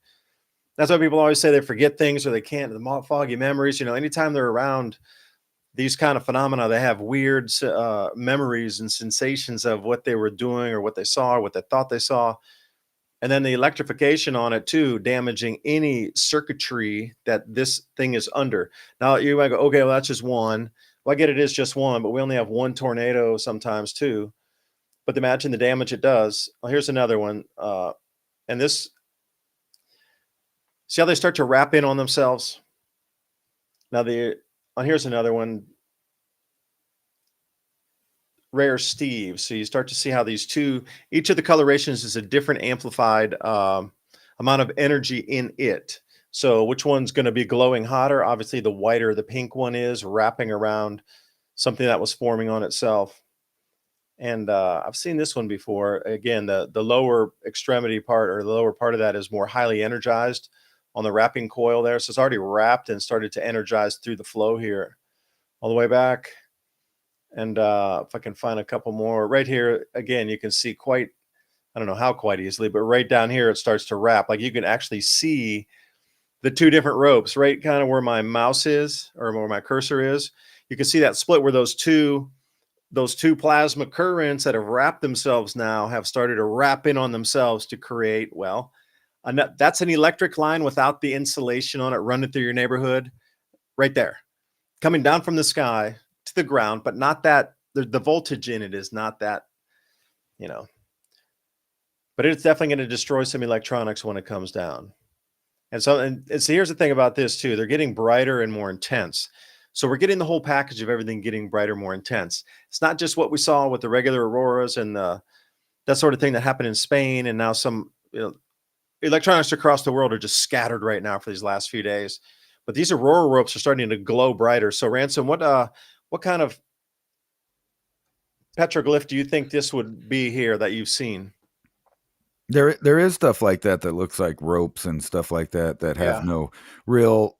That's why people always say they forget things or they can't, the foggy memories. Anytime they're around these kind of phenomena, they have weird memories and sensations of what they were doing or what they saw or what they thought they saw. And then the electrification on it too, damaging any circuitry that this thing is under. Now you might go, okay, well, that's just one. Well, I get it is just one, but we only have one tornado sometimes too. But imagine the damage it does. Well, here's another one. And this, see how they start to wrap in on themselves? Now here's another one. Rare Steve. So you start to see how these two, each of the colorations is a different amplified amount of energy in it. So which one's going to be glowing hotter? Obviously, the whiter the pink one is, wrapping around something that was forming on itself. And I've seen this one before. Again, the lower extremity part or the lower part of that is more highly energized on the wrapping coil there. So it's already wrapped and started to energize through the flow here all the way back. And if I can find a couple more right here, again, you can see quite, I don't know how quite easily, but right down here, it starts to wrap. Like you can actually see the two different ropes, right? Kind of where my mouse is or where my cursor is. You can see that split where those two plasma currents that have wrapped themselves now have started to wrap in on themselves to create, well, that's an electric line without the insulation on it running through your neighborhood right there, coming down from the sky to the ground, but not that the voltage in it is not that, but it's definitely going to destroy some electronics when it comes down. And so here's the thing about this too. They're getting brighter and more intense. So we're getting the whole package of everything getting brighter, more intense. It's not just what we saw with the regular auroras and that sort of thing that happened in Spain, and now some electronics across the world are just scattered right now for these last few days. But these aurora ropes are starting to glow brighter. So Ransom, what kind of petroglyph do you think this would be here that you've seen? There is stuff like that that looks like ropes and stuff like that that have Yeah. no real,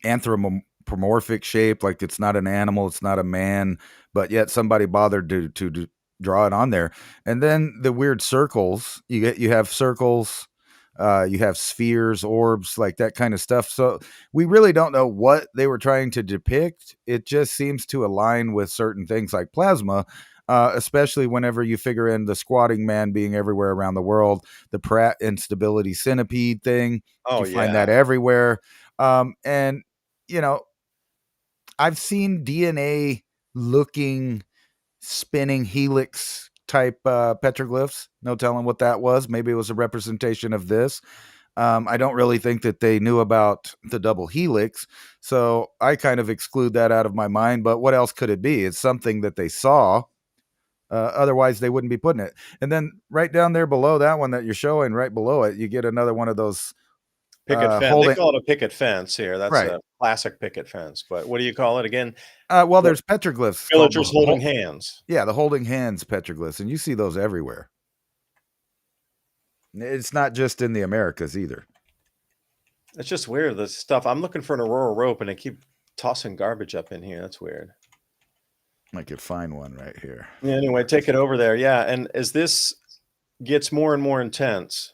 anthropomorphic shape. Like it's not an animal, it's not a man, but yet somebody bothered to draw it on there. And then the weird circles. You have circles, you have spheres, orbs, like that kind of stuff. So we really don't know what they were trying to depict. It just seems to align with certain things like plasma. Especially whenever you figure in the squatting man being everywhere around the world, the Pratt instability centipede thing, Oh you find that yeah. everywhere. And you know, I've seen DNA looking spinning helix type petroglyphs. No telling what that was. Maybe it was a representation of this. I don't really think that they knew about the double helix, so I kind of exclude that out of my mind. But what else could it be? It's something that they saw. Otherwise, they wouldn't be putting it. And then right down there below that one that you're showing, right below it, you get another one of those Picket fence. They holding. call it a picket fence here. That's Right. a classic picket fence. But what do you call it again? Well, The there's petroglyphs called villagers holding hands. yeah, the holding hands petroglyphs, and you see those everywhere. It's not just in the Americas either. It's just weird. This stuff. I'm looking for an aurora rope, and they keep tossing garbage up in here. That's weird. I could find one right here. Yeah, anyway, take it over there. Yeah, and as this gets more and more intense,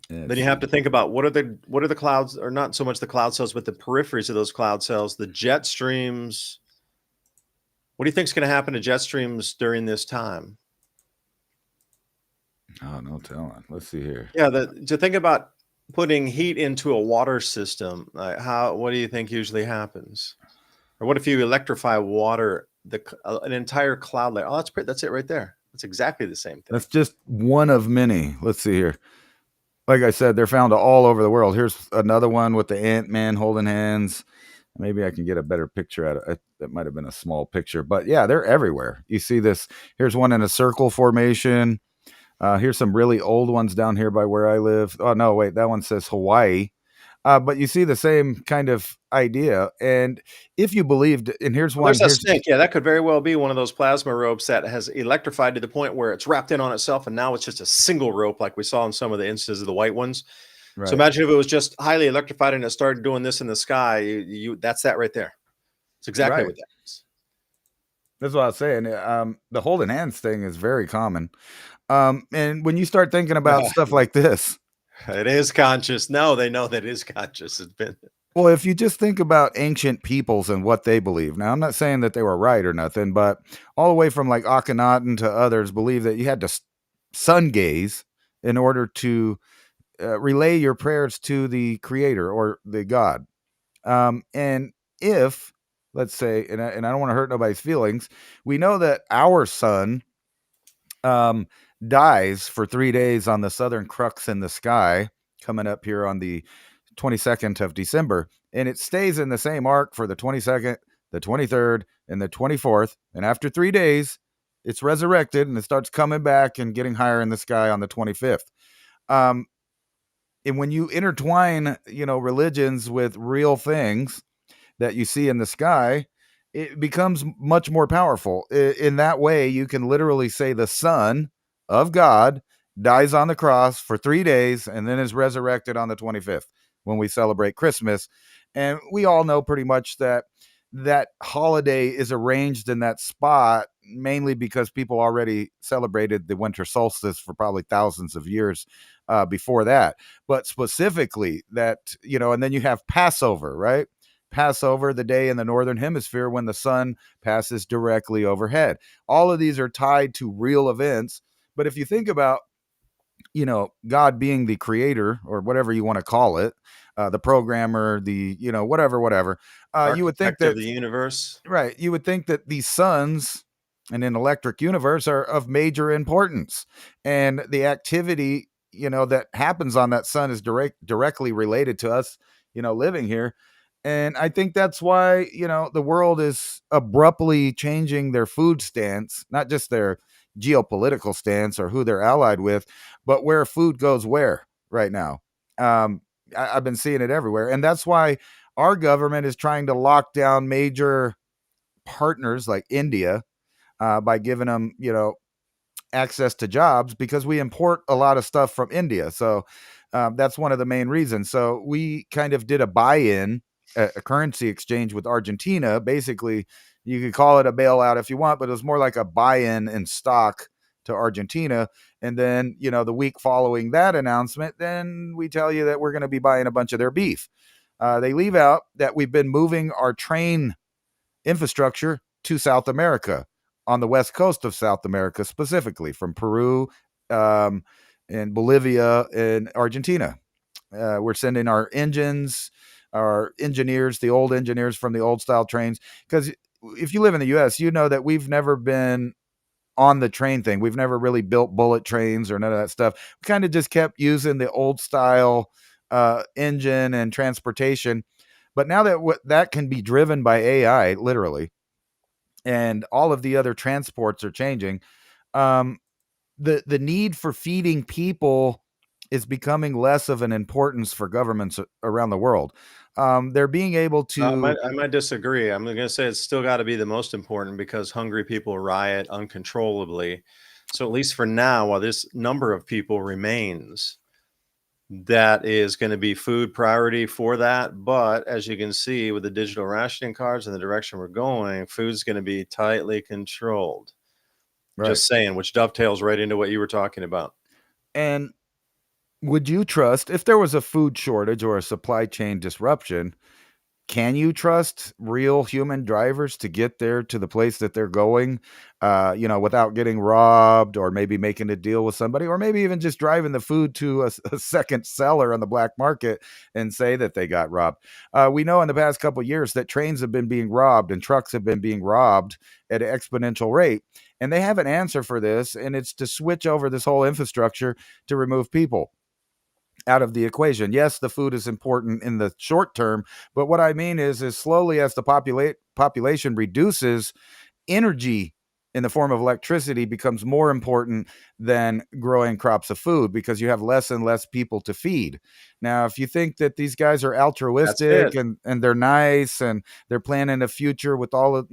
then you have to think about what are the clouds, or not so much the cloud cells, but the peripheries of those cloud cells, the jet streams. What do you think is going to happen to jet streams during this time? Oh, no telling. Let's see here. Yeah, to think about putting heat into a water system. What do you think usually happens? Or what if you electrify water, an entire cloud layer? Oh, that's it right there. That's exactly the same thing. That's just one of many. Let's see here. Like I said, they're found all over the world. Here's another one with the Ant-Man holding hands. Maybe I can get a better picture at it. That might have been a small picture, but yeah, they're everywhere. You see this. Here's one in a circle formation. Here's some really old ones down here by where I live. Oh no, wait, that one says Hawaii. But you see the same kind of idea. And if you believed, and here's Well, one. there's a snake. Yeah, that could very well be one of those plasma ropes that has electrified to the point where it's wrapped in on itself, and now it's just a single rope, like we saw in some of the instances of the white ones. Right. So imagine if it was just highly electrified and it started doing this in the sky. That's that right there. It's exactly what that is. That's what I was saying. The holding hands thing is very common. And when you start thinking about stuff like this, it is conscious. No, they know that it is conscious. It's been. Well, if you just think about ancient peoples and what they believe. Now, I'm not saying that they were right or nothing, but all the way from like Akhenaten to others believe that you had to sun gaze in order to relay your prayers to the creator or the God. And if, let's say, and I don't want to hurt nobody's feelings, we know that our sun dies for 3 days on the southern crux in the sky coming up here on the 22nd of December, and it stays in the same arc for the 22nd, the 23rd, and the 24th. And after 3 days, it's resurrected and it starts coming back and getting higher in the sky on the 25th. And when you intertwine, religions with real things that you see in the sky, it becomes much more powerful. In that way, you can literally say the Son of God dies on the cross for 3 days and then is resurrected on the 25th when we celebrate Christmas. And we all know pretty much that holiday is arranged in that spot mainly because people already celebrated the winter solstice for probably thousands of years before that. But specifically that, and then you have Passover, right? Passover, the day in the northern hemisphere when the sun passes directly overhead. All of these are tied to real events. But if you think about, God being the creator or whatever you want to call it, the programmer, the, whatever, you would think that the universe, right. You would think that these suns in an electric universe are of major importance, and the activity that happens on that sun is directly related to us, living here. And I think that's why, the world is abruptly changing their food stance, not just their geopolitical stance or who they're allied with, but where food goes where right now. Um, I've been seeing it everywhere. And that's why our government is trying to lock down major partners like India, by giving them, access to jobs, because we import a lot of stuff from India. So that's one of the main reasons. So we kind of did a buy-in, a currency exchange with Argentina. Basically, you could call it a bailout if you want, but it was more like a buy-in in stock to Argentina. And then, the week following that announcement, then we tell you that we're going to be buying a bunch of their beef. They leave out that we've been moving our train infrastructure to South America, on the west coast of South America, specifically from Peru, um, and Bolivia and Argentina. We're sending our engines, our engineers, the old engineers from the old style trains. Because if you live in the US, you know that we've never been on the train thing. We've never really built bullet trains or none of that stuff. We kind of just kept using the old style engine and transportation. But now that that can be driven by AI, literally, and all of the other transports are changing, um, the need for feeding people is becoming less of an importance for governments around the world. They're being able to. I might disagree. I'm going to say it's still got to be the most important because hungry people riot uncontrollably. So at least for now, while this number of people remains, that is going to be food priority for that. But as you can see with the digital rationing cards and the direction we're going, food's going to be tightly controlled. Right. Just saying, which dovetails right into what you were talking about. And would you trust, if there was a food shortage or a supply chain disruption, can you trust real human drivers to get there to the place that they're going, without getting robbed, or maybe making a deal with somebody, or maybe even just driving the food to a second seller on the black market and say that they got robbed? We know in the past couple of years that trains have been being robbed and trucks have been being robbed at an exponential rate. And they have an answer for this, and it's to switch over this whole infrastructure to remove people out of the equation. Yes, the food is important in the short term, but what I mean is slowly, as the population reduces, energy in the form of electricity becomes more important than growing crops of food, because you have less and less people to feed. Now, if you think that these guys are That's it. altruistic and they're nice and they're planning a future with all of,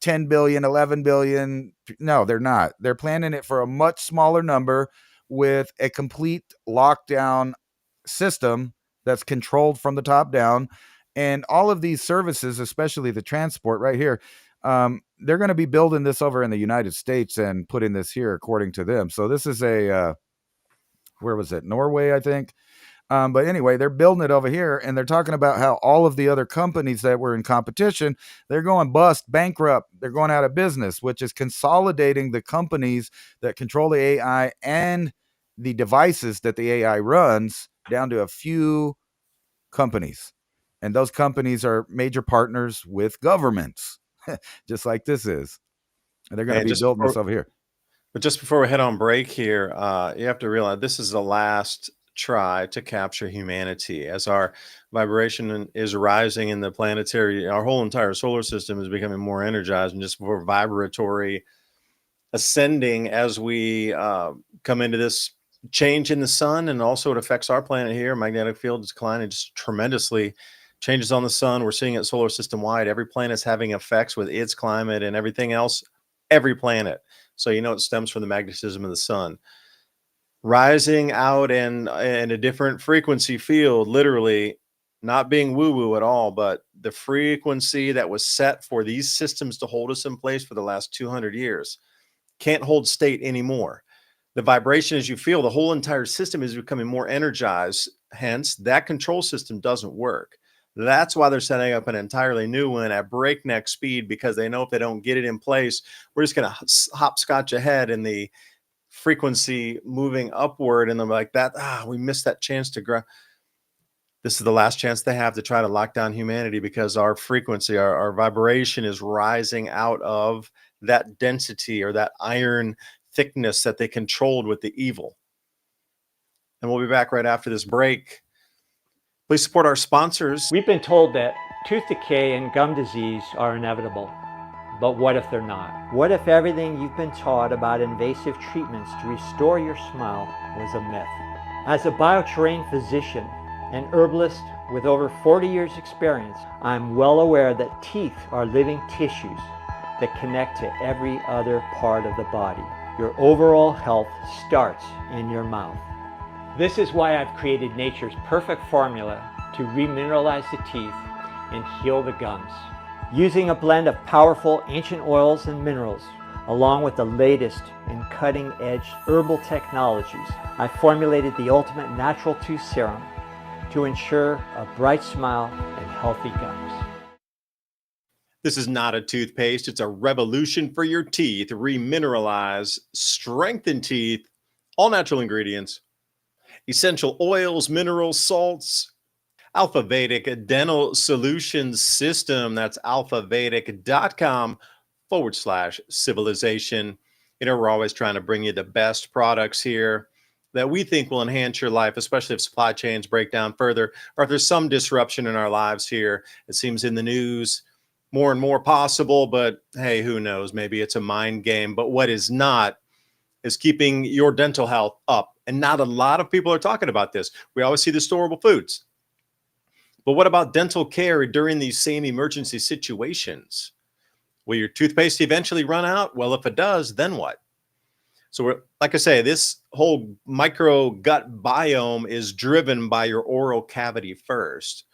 10 billion, 11 billion. No, they're not. They're planning it for a much smaller number, with a complete lockdown system that's controlled from the top down. And all of these services, especially the transport right here, they're going to be building this over in the United States and putting this here, according to them. So this is where was it? Norway, I think. But anyway, they're building it over here, and they're talking about how all of the other companies that were in competition, they're going bust, bankrupt, they're going out of business, which is consolidating the companies that control the AI and the devices that the AI runs down to a few companies. And those companies are major partners with governments, just like this is. And they're going to And be building this over here. But just before we head on break here, you have to realize this is the last try to capture humanity. As our vibration is rising in the planetary, our whole entire solar system is becoming more energized and just more vibratory, ascending as we come into this change in the sun. And also it affects our planet here. Magnetic field is declining just tremendously. Changes on the sun. We're seeing it solar system wide. Every planet's having effects with its climate and everything else. Every planet. So it stems from the magnetism of the sun. Rising out in a different frequency field, literally not being woo-woo at all, but the frequency that was set for these systems to hold us in place for the last 200 years can't hold state anymore. The vibration, as you feel, the whole entire system is becoming more energized. Hence, that control system doesn't work. That's why they're setting up an entirely new one at breakneck speed, because they know if they don't get it in place, we're just going to hopscotch ahead in the frequency moving upward. And they're like that, we missed that chance to grow. This is the last chance they have to try to lock down humanity, because our frequency, our vibration is rising out of that density or that iron thickness that they controlled with the evil. And we'll be back right after this break. Please support our sponsors. We've been told that tooth decay and gum disease are inevitable. But what if they're not? What if everything you've been taught about invasive treatments to restore your smile was a myth? As a bioterrain physician and herbalist with over 40 years experience, I'm well aware that teeth are living tissues that connect to every other part of the body. Your overall health starts in your mouth. This is why I've created nature's perfect formula to remineralize the teeth and heal the gums. Using a blend of powerful ancient oils and minerals, along with the latest in cutting-edge herbal technologies, I formulated the ultimate natural tooth serum to ensure a bright smile and healthy gums. This is not a toothpaste. It's a revolution for your teeth. Remineralize, strengthen teeth, all natural ingredients, essential oils, minerals, salts, Alpha Vedic Dental Solutions System. That's alphavedic.com/civilization. You know, we're always trying to bring you the best products here that we think will enhance your life, especially if supply chains break down further or if there's some disruption in our lives here. It seems in the news more and more possible, but hey, who knows? Maybe it's a mind game. But what is not is keeping your dental health up. And not a lot of people are talking about this. We always see the storable foods. But what about dental care during these same emergency situations? Will your toothpaste eventually run out? Well, if it does, then what? So like I say, this whole micro gut biome is driven by your oral cavity first.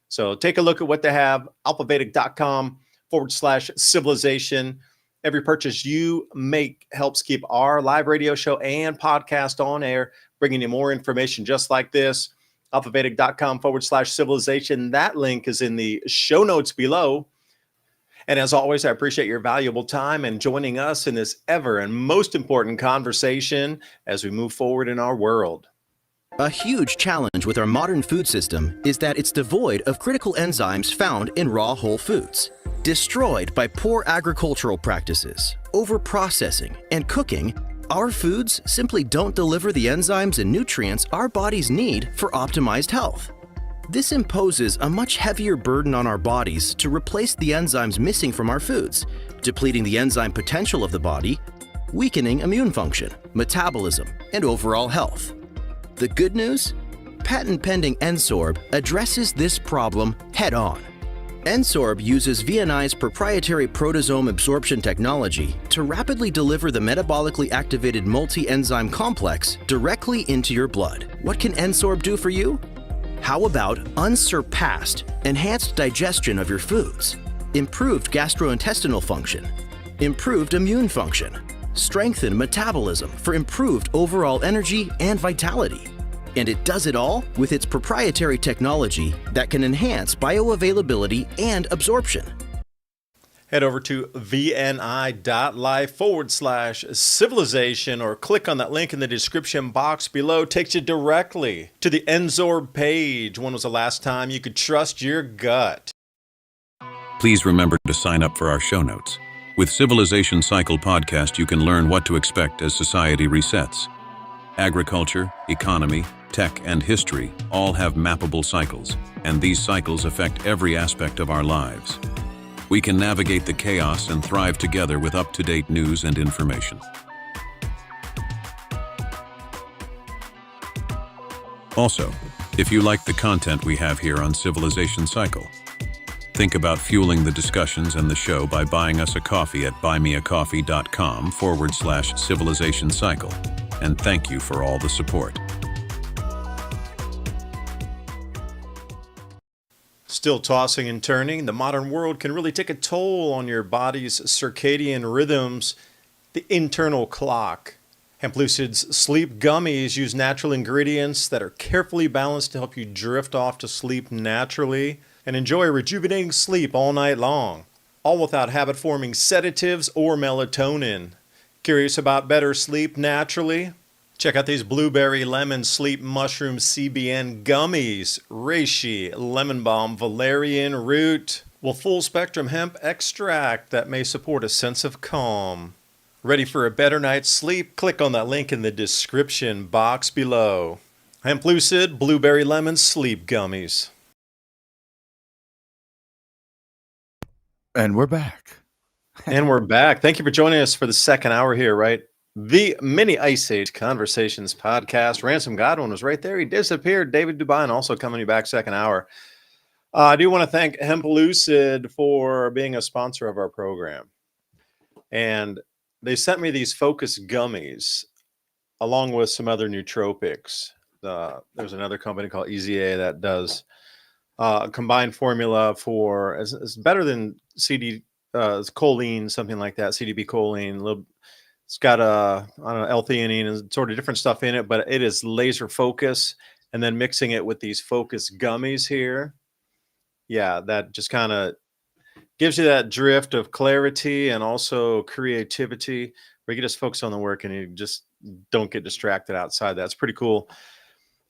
So take a look at what they have, alphavedic.com/civilization. Every purchase you make helps keep our live radio show and podcast on air, bringing you more information just like this. alphavedic.com/civilization. That link is in the show notes below. And as always, I appreciate your valuable time and joining us in this ever and most important conversation as we move forward in our world. A huge challenge with our modern food system is that it's devoid of critical enzymes found in raw whole foods. Destroyed by poor agricultural practices, overprocessing, and cooking, our foods simply don't deliver the enzymes and nutrients our bodies need for optimized health. This imposes a much heavier burden on our bodies to replace the enzymes missing from our foods, depleting the enzyme potential of the body, weakening immune function, metabolism, and overall health. The good news? Patent-pending Ensorb addresses this problem head-on. Ensorb uses VNI's proprietary proteasome absorption technology to rapidly deliver the metabolically activated multi-enzyme complex directly into your blood. What can Ensorb do for you? How about unsurpassed, enhanced digestion of your foods, improved gastrointestinal function, improved immune function, strengthened metabolism for improved overall energy and vitality? And it does it all with its proprietary technology that can enhance bioavailability and absorption. Head over to vni.life/civilization or click on that link in the description box below. Takes you directly to the Ensorb page. When was the last time you could trust your gut? Please remember to sign up for our show notes. With Civilization Cycle podcast, you can learn what to expect as society resets. Agriculture, economy, tech, and history all have mappable cycles, and these cycles affect every aspect of our lives. We can navigate the chaos and thrive together with up-to-date news and information. Also, if you like the content we have here on Civilization Cycle, think about fueling the discussions and the show by buying us a coffee at buymeacoffee.com/civilization cycle. And thank you for all the support. Still tossing and turning, the modern world can really take a toll on your body's circadian rhythms, the internal clock. Hemp Lucid's sleep gummies use natural ingredients that are carefully balanced to help you drift off to sleep naturally and enjoy rejuvenating sleep all night long, all without habit-forming sedatives or melatonin. Curious about better sleep naturally? Check out these blueberry lemon sleep mushroom CBN gummies, reishi, lemon balm, valerian root, with full spectrum hemp extract that may support a sense of calm. Ready for a better night's sleep? Click on that link in the description box below. Hemp Lucid Blueberry Lemon Sleep Gummies. And we're back. And we're back. Thank you for joining us for the second hour here, right? The Mini Ice Age Conversations podcast. Ransom Godwin was right there. He disappeared. David Dubine also coming back second hour. I do want to thank Hemp Lucid for being a sponsor of our program. And they sent me these focus gummies along with some other nootropics. There's another company called EZA that does a combined formula for it's better than CD it's choline, something like that, CDB choline. It's got I don't know, L-theanine and sort of different stuff in it, but it is laser focus. And then mixing it with these focus gummies here, yeah, that just kind of gives you that drift of clarity and also creativity where you can just focus on the work and you just don't get distracted outside. That's pretty cool.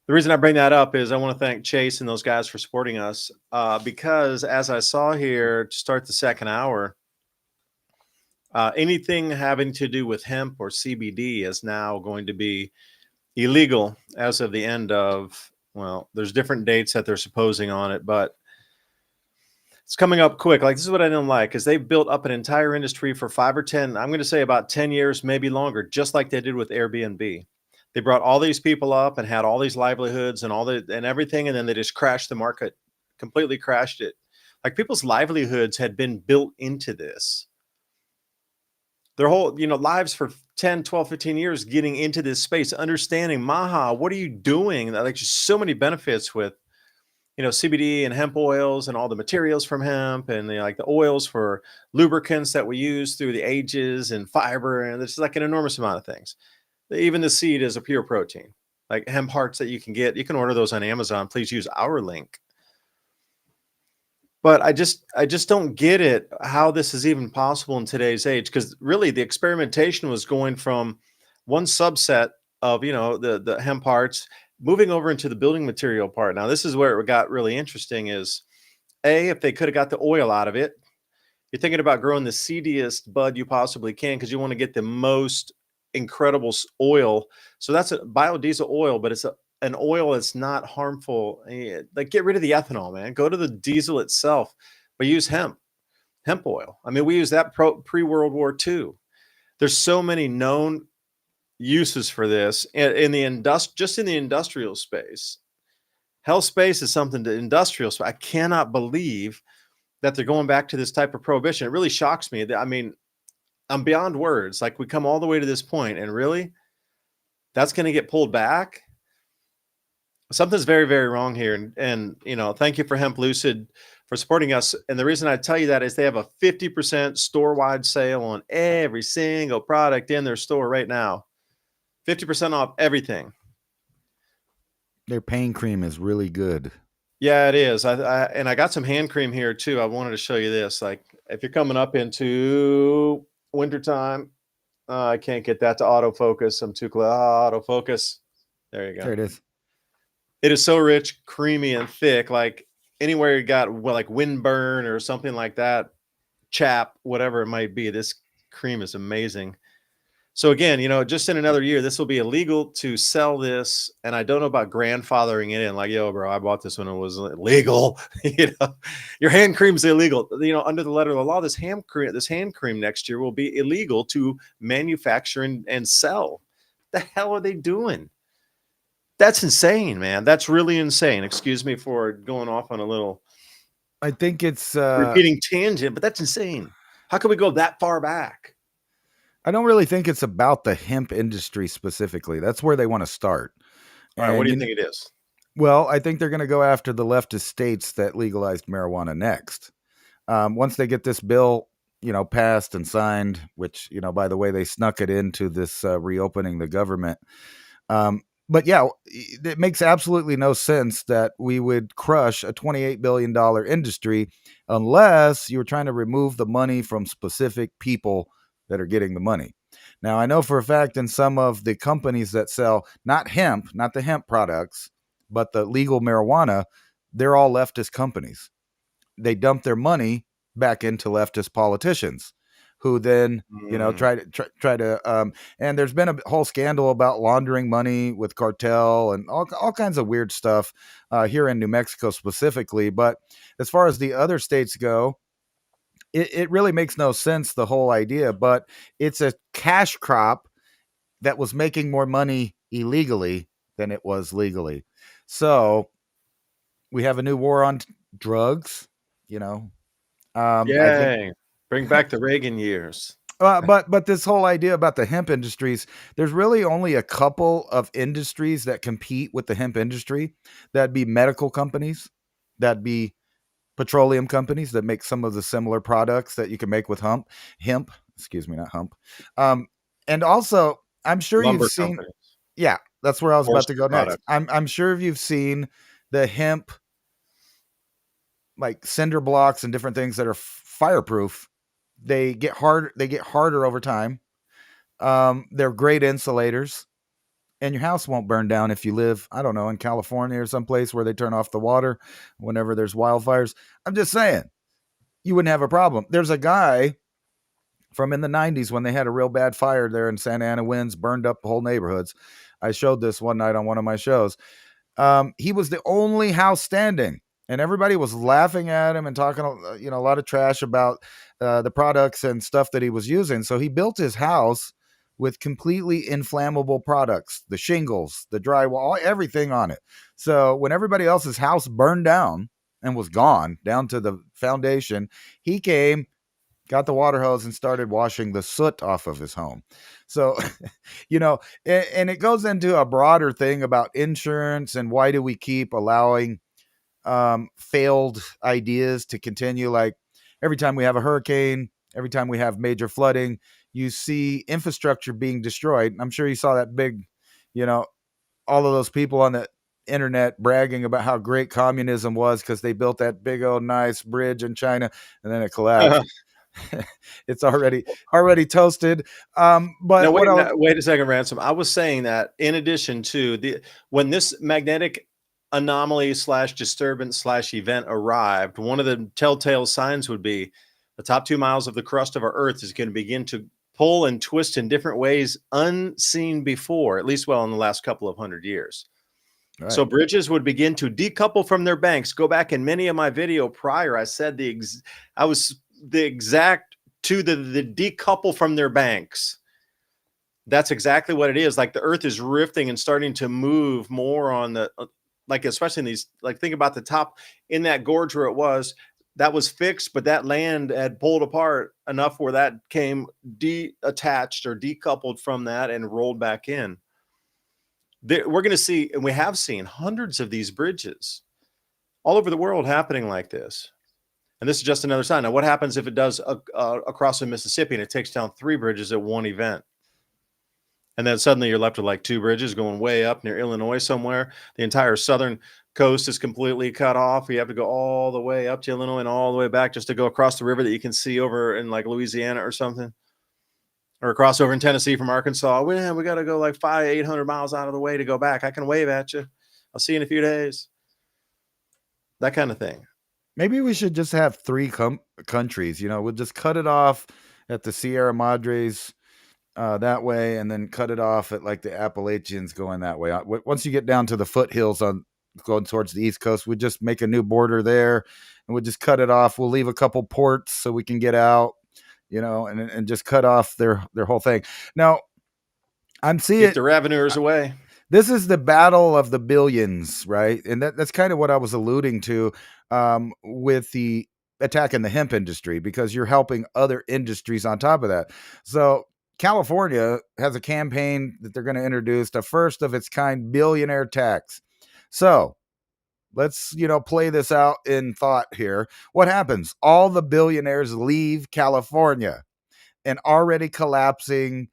The reason I bring that up is I want to thank Chase and those guys for supporting us because as I saw here to start the second hour, anything having to do with hemp or CBD is now going to be illegal as of the end of, well, there's different dates that they're supposing on it, but it's coming up quick. Like, this is what I didn't like, is they've built up an entire industry for 5 or 10, I'm going to say about 10 years, maybe longer, just like they did with Airbnb. They brought all these people up and had all these livelihoods and everything, and then they just crashed the market, completely crashed it. Like, people's livelihoods had been built into this. Their whole, lives for 10, 12, 15 years getting into this space, understanding, Maha, what are you doing? Like, just so many benefits with CBD and hemp oils and all the materials from hemp and like the oils for lubricants that we use through the ages and fiber. And there's like an enormous amount of things. Even the seed is a pure protein, like hemp hearts that you can get. You can order those on Amazon. Please use our link. But I just don't get it, how this is even possible in today's age. Because really the experimentation was going from one subset of, the hemp hearts moving over into the building material part. Now, this is where it got really interesting is, if they could have got the oil out of it, you're thinking about growing the seediest bud you possibly can because you want to get the most incredible oil. So that's a biodiesel oil, but it's an oil that's not harmful. Like, get rid of the ethanol, man. Go to the diesel itself, but use hemp oil. I mean, we use that pre-World War II. There's so many known uses for this in the industrial space. Health space is something to industrial space. I cannot believe that they're going back to this type of prohibition. It really shocks me. I mean, I'm beyond words. Like, we come all the way to this point, and really, that's going to get pulled back. Something's very, very wrong here. And thank you for Hemp Lucid for supporting us. And the reason I tell you that is they have a 50% store-wide sale on every single product in their store right now. 50% off everything. Their pain cream is really good. Yeah, it is. I got some hand cream here too. I wanted to show you this. Like, if you're coming up into wintertime, I can't get that to autofocus. I'm too close. Autofocus. There you go. There it is. It is so rich, creamy, and thick. Like, anywhere you got like windburn or something like that, chap, whatever it might be, this cream is amazing. So again, just in another year, this will be illegal to sell this. And I don't know about grandfathering it in. Like, yo, bro, I bought this when it was legal. Your hand cream's illegal. Under the letter of the law, this hand cream next year will be illegal to manufacture and sell. The hell are they doing? That's insane, man. That's really insane. Excuse me for going off on a little, I think it's repeating tangent, but that's insane. How can we go that far back? I don't really think it's about the hemp industry specifically. That's where they want to start. All right, what do you think it is? Well, I think they're going to go after the leftist states that legalized marijuana next. Once they get this bill, passed and signed, which, by the way, they snuck it into this reopening the government. But yeah, it makes absolutely no sense that we would crush a $28 billion industry unless you're trying to remove the money from specific people that are getting the money. Now, I know for a fact in some of the companies that sell not the hemp products, but the legal marijuana, they're all leftist companies. They dump their money back into leftist politicians who then Mm. try to and there's been a whole scandal about laundering money with cartel and all kinds of weird stuff here in New Mexico specifically. But as far as the other states go, it really makes no sense, the whole idea. But it's a cash crop that was making more money illegally than it was legally. So we have a new war on drugs, you know. I think Yay. Bring back the Reagan years. but this whole idea about the hemp industries, there's really only a couple of industries that compete with the hemp industry. That'd be medical companies, that'd be petroleum companies that make some of the similar products that you can make with hemp, excuse me, not hump. And also, I'm sure you've Lumber seen, companies. yeah, that's where I was about to Forestry go next. products. I'm sure you've seen the hemp like cinder blocks and different things that are fireproof. They get harder over time. They're great insulators, and your house won't burn down if you live, I don't know, in California or someplace where they turn off the water whenever there's wildfires. I'm just saying, you wouldn't have a problem. There's a guy from in the 90s when they had a real bad fire there in Santa Ana. Winds burned up the whole neighborhoods. I showed this one night on one of my shows. He was the only house standing, and everybody was laughing at him and talking, a lot of trash about the products and stuff that he was using. So he built his house with completely inflammable products, the shingles, the drywall, everything on it. So when everybody else's house burned down and was gone down to the foundation, he came, got the water hose, and started washing the soot off of his home. So, and it goes into a broader thing about insurance and why do we keep allowing failed ideas to continue. Like every time we have a hurricane, every time we have major flooding, you see infrastructure being destroyed. I'm sure you saw that big, all of those people on the internet bragging about how great communism was because they built that big old nice bridge in China and then it collapsed. It's already toasted. But No, what else? wait a second, Ransom. I was saying that in addition to when this magnetic anomaly / disturbance / event arrived, one of the telltale signs would be the top 2 miles of the crust of our Earth is going to begin to pull and twist in different ways unseen before, at least, in the last couple of 100 years. Right. So bridges would begin to decouple from their banks. Go back in many of my video prior, I said the exact to the decouple from their banks. That's exactly what it is. Like the Earth is rifting and starting to move more on the, like, especially in these, like, think about the top in that gorge where it was, that was fixed, but that land had pulled apart enough where that came detached or decoupled from that and rolled back in. We're going to see, and we have seen hundreds of these bridges all over the world happening like this. And this is just another sign. Now, what happens if it does across the Mississippi and it takes down 3 bridges at one event? And then suddenly you're left with like 2 bridges going way up near Illinois somewhere. The entire southern coast is completely cut off. You have to go all the way up to Illinois and all the way back just to go across the river that you can see over in like Louisiana or something. Or across over in Tennessee from Arkansas. We got to go like 800 miles out of the way to go back. I can wave at you. I'll see you in a few days. That kind of thing. Maybe we should just have 3 countries. We'll just cut it off at the Sierra Madres that way, and then cut it off at like the Appalachians going that way. Once you get down to the foothills on going towards the East Coast, we just make a new border there, and we'll just cut it off. We'll leave a couple ports so we can get out, and just cut off their whole thing. Now, I'm seeing Get the revenuers away. This is the battle of the billions, right? And that's kind of what I was alluding to with the attack in the hemp industry, because you're helping other industries on top of that. So California has a campaign that they're going to introduce the first of its kind billionaire tax. So let's, play this out in thought here. What happens? All the billionaires leave California, an already collapsing,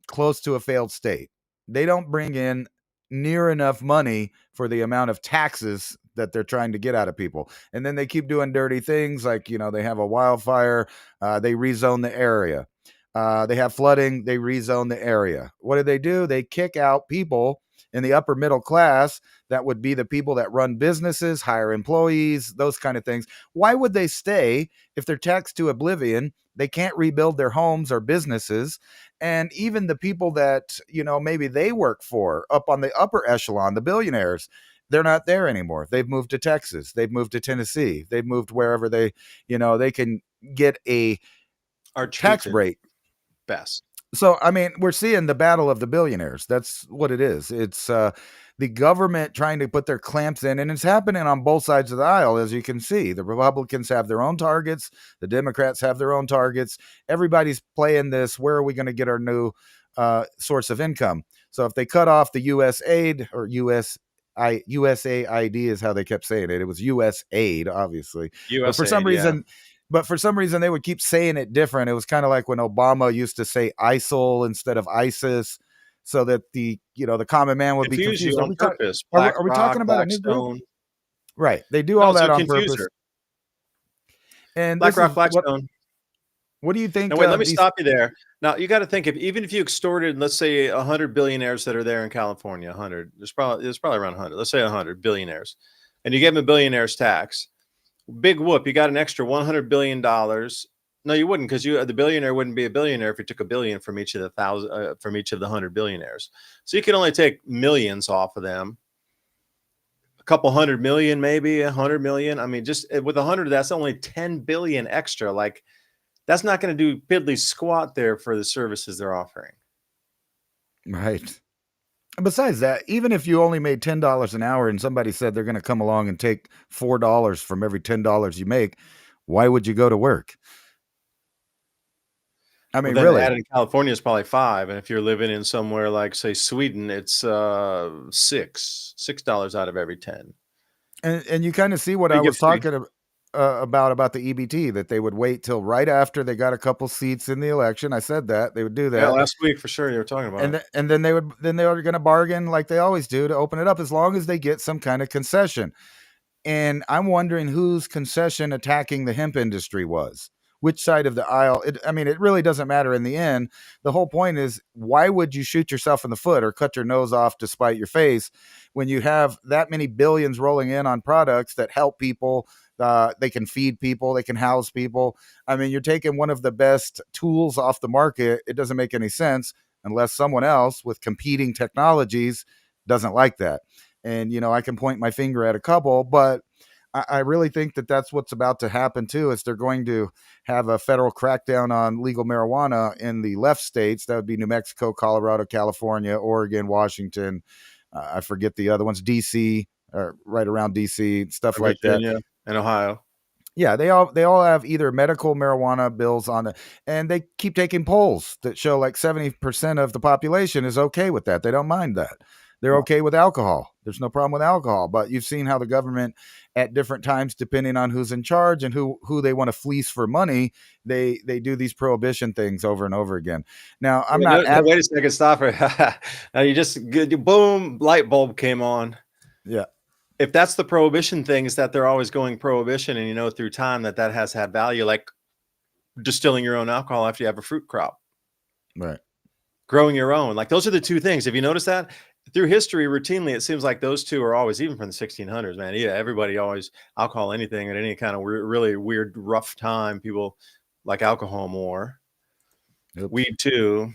close to a failed state. They don't bring in near enough money for the amount of taxes that they're trying to get out of people. And then they keep doing dirty things like, they have a wildfire, they rezone the area. They have flooding, they rezone the area. What do? They kick out people In the upper middle class, that would be the people that run businesses, hire employees, those kind of things. Why would they stay if they're taxed to oblivion? They can't rebuild their homes or businesses. And even the people that, maybe they work for up on the upper echelon, the billionaires, they're not there anymore. They've moved to Texas. They've moved to Tennessee. They've moved wherever they can get a Are tax treated break. best. So, I mean, we're seeing the battle of the billionaires. That's what it is. It's the government trying to put their clamps in, and it's happening on both sides of the aisle, as you can see. The Republicans have their own targets. The Democrats have their own targets. Everybody's playing this. Where are we going to get our new source of income? So if they cut off the U.S. aid or USAID is how they kept saying it. It was U.S. aid, obviously. But for some reason, they would keep saying it different. It was kind of like when Obama used to say ISIL instead of ISIS, so that the common man would be confused. You on purpose. Are we talking about a new group? Right. They do all that on purpose. And BlackRock, Blackstone. What do you think? No, wait, let me stop you there. Now, you got to think, even if you extorted, let's say 100 billionaires that are there in California, 100, there's probably around 100, let's say 100 billionaires, and you gave them a billionaire's tax. Big whoop, you got an extra $100 billion. No, you wouldn't, because the billionaire wouldn't be a billionaire if you took $1 billion from each of the 100 billionaires. So you can only take millions off of them. A couple 100 million, maybe 100 million. I mean, just with 100, that's only 10 billion extra. Like, that's not going to do piddly squat there for the services they're offering. Right. Besides that, even if you only made $10 an hour and somebody said they're going to come along and take $4 from every $10 you make, why would you go to work? I mean, really, that in California is probably $5, and if you're living in somewhere like, say, Sweden, it's $6 out of every 10. And you kind of see what I was talking about the EBT, that they would wait till right after they got a couple seats in the election. I said that they would do that. Yeah, last week for sure. You were talking about it. And then they were going to bargain like they always do to open it up, as long as they get some kind of concession. And I'm wondering whose concession attacking the hemp industry was. Which side of the aisle? It really doesn't matter in the end. The whole point is, why would you shoot yourself in the foot or cut your nose off to spite your face when you have that many billions rolling in on products that help people? They can feed people, they can house people. I mean, you're taking one of the best tools off the market. It doesn't make any sense unless someone else with competing technologies doesn't like that. And, I can point my finger at a couple, but I really think that that's what's about to happen too, is they're going to have a federal crackdown on legal marijuana in the left states. That would be New Mexico, Colorado, California, Oregon, Washington. I forget the other ones, DC, or right around DC, stuff like that. And Ohio. Yeah, they all have either medical marijuana bills on it, and they keep taking polls that show like 70% of the population is okay with that. They don't mind that. They're okay with alcohol. There's no problem with alcohol. But you've seen how the government at different times, depending on who's in charge and who they want to fleece for money, they do these prohibition things over and over again. Now, wait a second, stop it. Now you just, boom, light bulb came on. Yeah. If that's the prohibition thing, is that they're always going prohibition, and through time that has had value, like distilling your own alcohol after you have a fruit crop. Right. Growing your own. Like, those are the two things. Have you noticed that? Through history, routinely, it seems like those two are always, even from the 1600s, man. Yeah, everybody always, alcohol, anything at any kind of really weird, rough time, people like alcohol more. Yep. Weed too.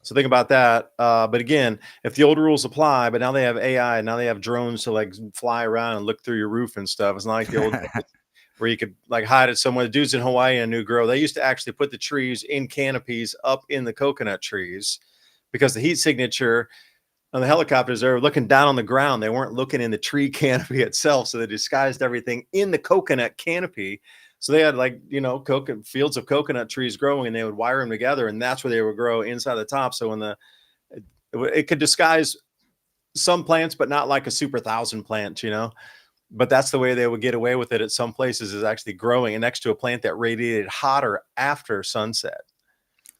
So think about that. But again, if the old rules apply, but now they have AI, now they have drones to like fly around and look through your roof and stuff. It's not like the old where you could like hide it somewhere. The dudes in Hawaii and New Grove, they used to actually put the trees in canopies up in the coconut trees, because the heat signature on the helicopters, they were looking down on the ground. They weren't looking in the tree canopy itself. So they disguised everything in the coconut canopy. So they had like, fields of coconut trees growing, and they would wire them together, and that's where they would grow inside the top. So when it could disguise some plants, but not like a super 1,000 plant, but that's the way they would get away with it at some places, is actually growing next to a plant that radiated hotter after sunset.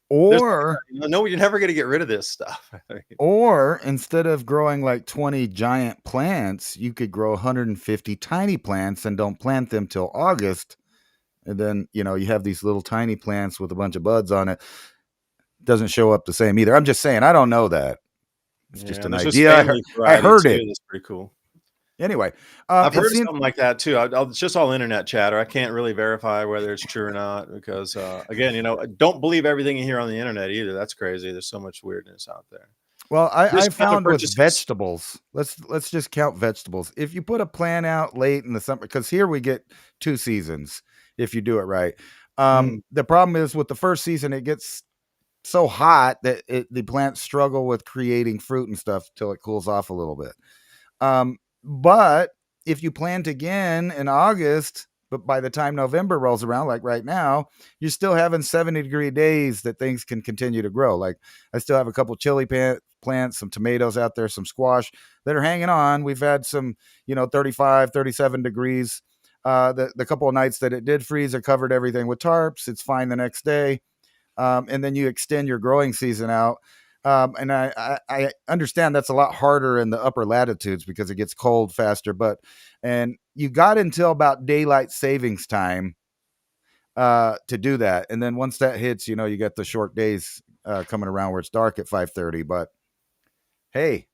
Or no, you're never going to get rid of this stuff. Or instead of growing like 20 giant plants, you could grow 150 tiny plants and don't plant them till August. And then, you have these little tiny plants with a bunch of buds on it. Doesn't show up the same either. I'm just saying, I don't know that. It's just Yeah, an there's this idea. family I variety heard too. it. That's pretty cool. Anyway, I've it heard of seems something like that too. It's just all internet chatter. I can't really verify whether it's true or not because, again, don't believe everything you hear on the internet either. That's crazy. There's so much weirdness out there. well, I Discount found with purchases. vegetables. Let's just count vegetables. If you put a plant out late in the summer, because here we get 2 seasons if you do it right. Mm. The problem is with the first season, it gets so hot that the plants struggle with creating fruit and stuff till it cools off a little bit. But if you plant again in August, but by the time November rolls around, like right now, you're still having 70-degree days that things can continue to grow. Like I still have a couple chili plants, some tomatoes out there, some squash that are hanging on. We've had some, 35, 37 degrees. The couple of nights that it did freeze, I covered everything with tarps. It's fine the next day. And then you extend your growing season out. And I understand that's a lot harder in the upper latitudes because it gets cold faster, and you got until about daylight savings time to do that. And then once that hits, you get the short days coming around where it's dark at 5:30. But hey,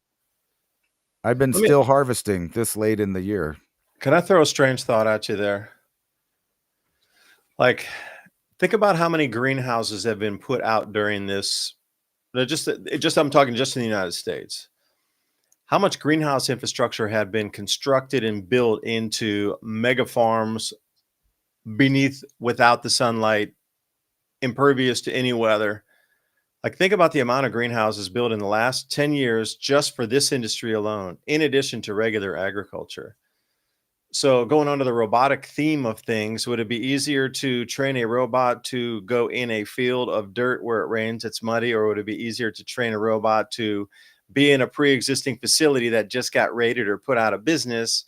I've been Let me, still harvesting this late in the year. can I throw a strange thought at you there? Like, think about how many greenhouses have been put out during this. I'm talking just in the United States. How much greenhouse infrastructure had been constructed and built into mega farms without the sunlight, impervious to any weather? Like, think about the amount of greenhouses built in the last 10 years just for this industry alone, in addition to regular agriculture. So, going on to the robotic theme of things, would it be easier to train a robot to go in a field of dirt where it rains, it's muddy, or would it be easier to train a robot to be in a pre-existing facility that just got raided or put out of business?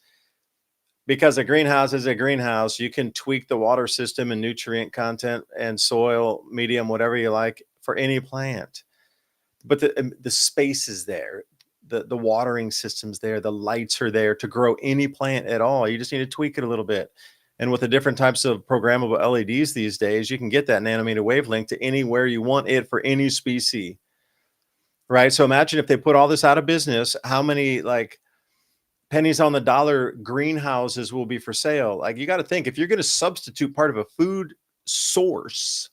Because a greenhouse is a greenhouse. You can tweak the water system and nutrient content and soil medium, whatever you like, for any plant. But the space is there. The watering system's there. The lights are there to grow any plant at all. You just need to tweak it a little bit. And with the different types of programmable LEDs these days, you can get that nanometer wavelength to anywhere you want it for any species. Right? So imagine if they put all this out of business, how many pennies on the dollar greenhouses will be for sale. Like, you got to think, if you're going to substitute part of a food source,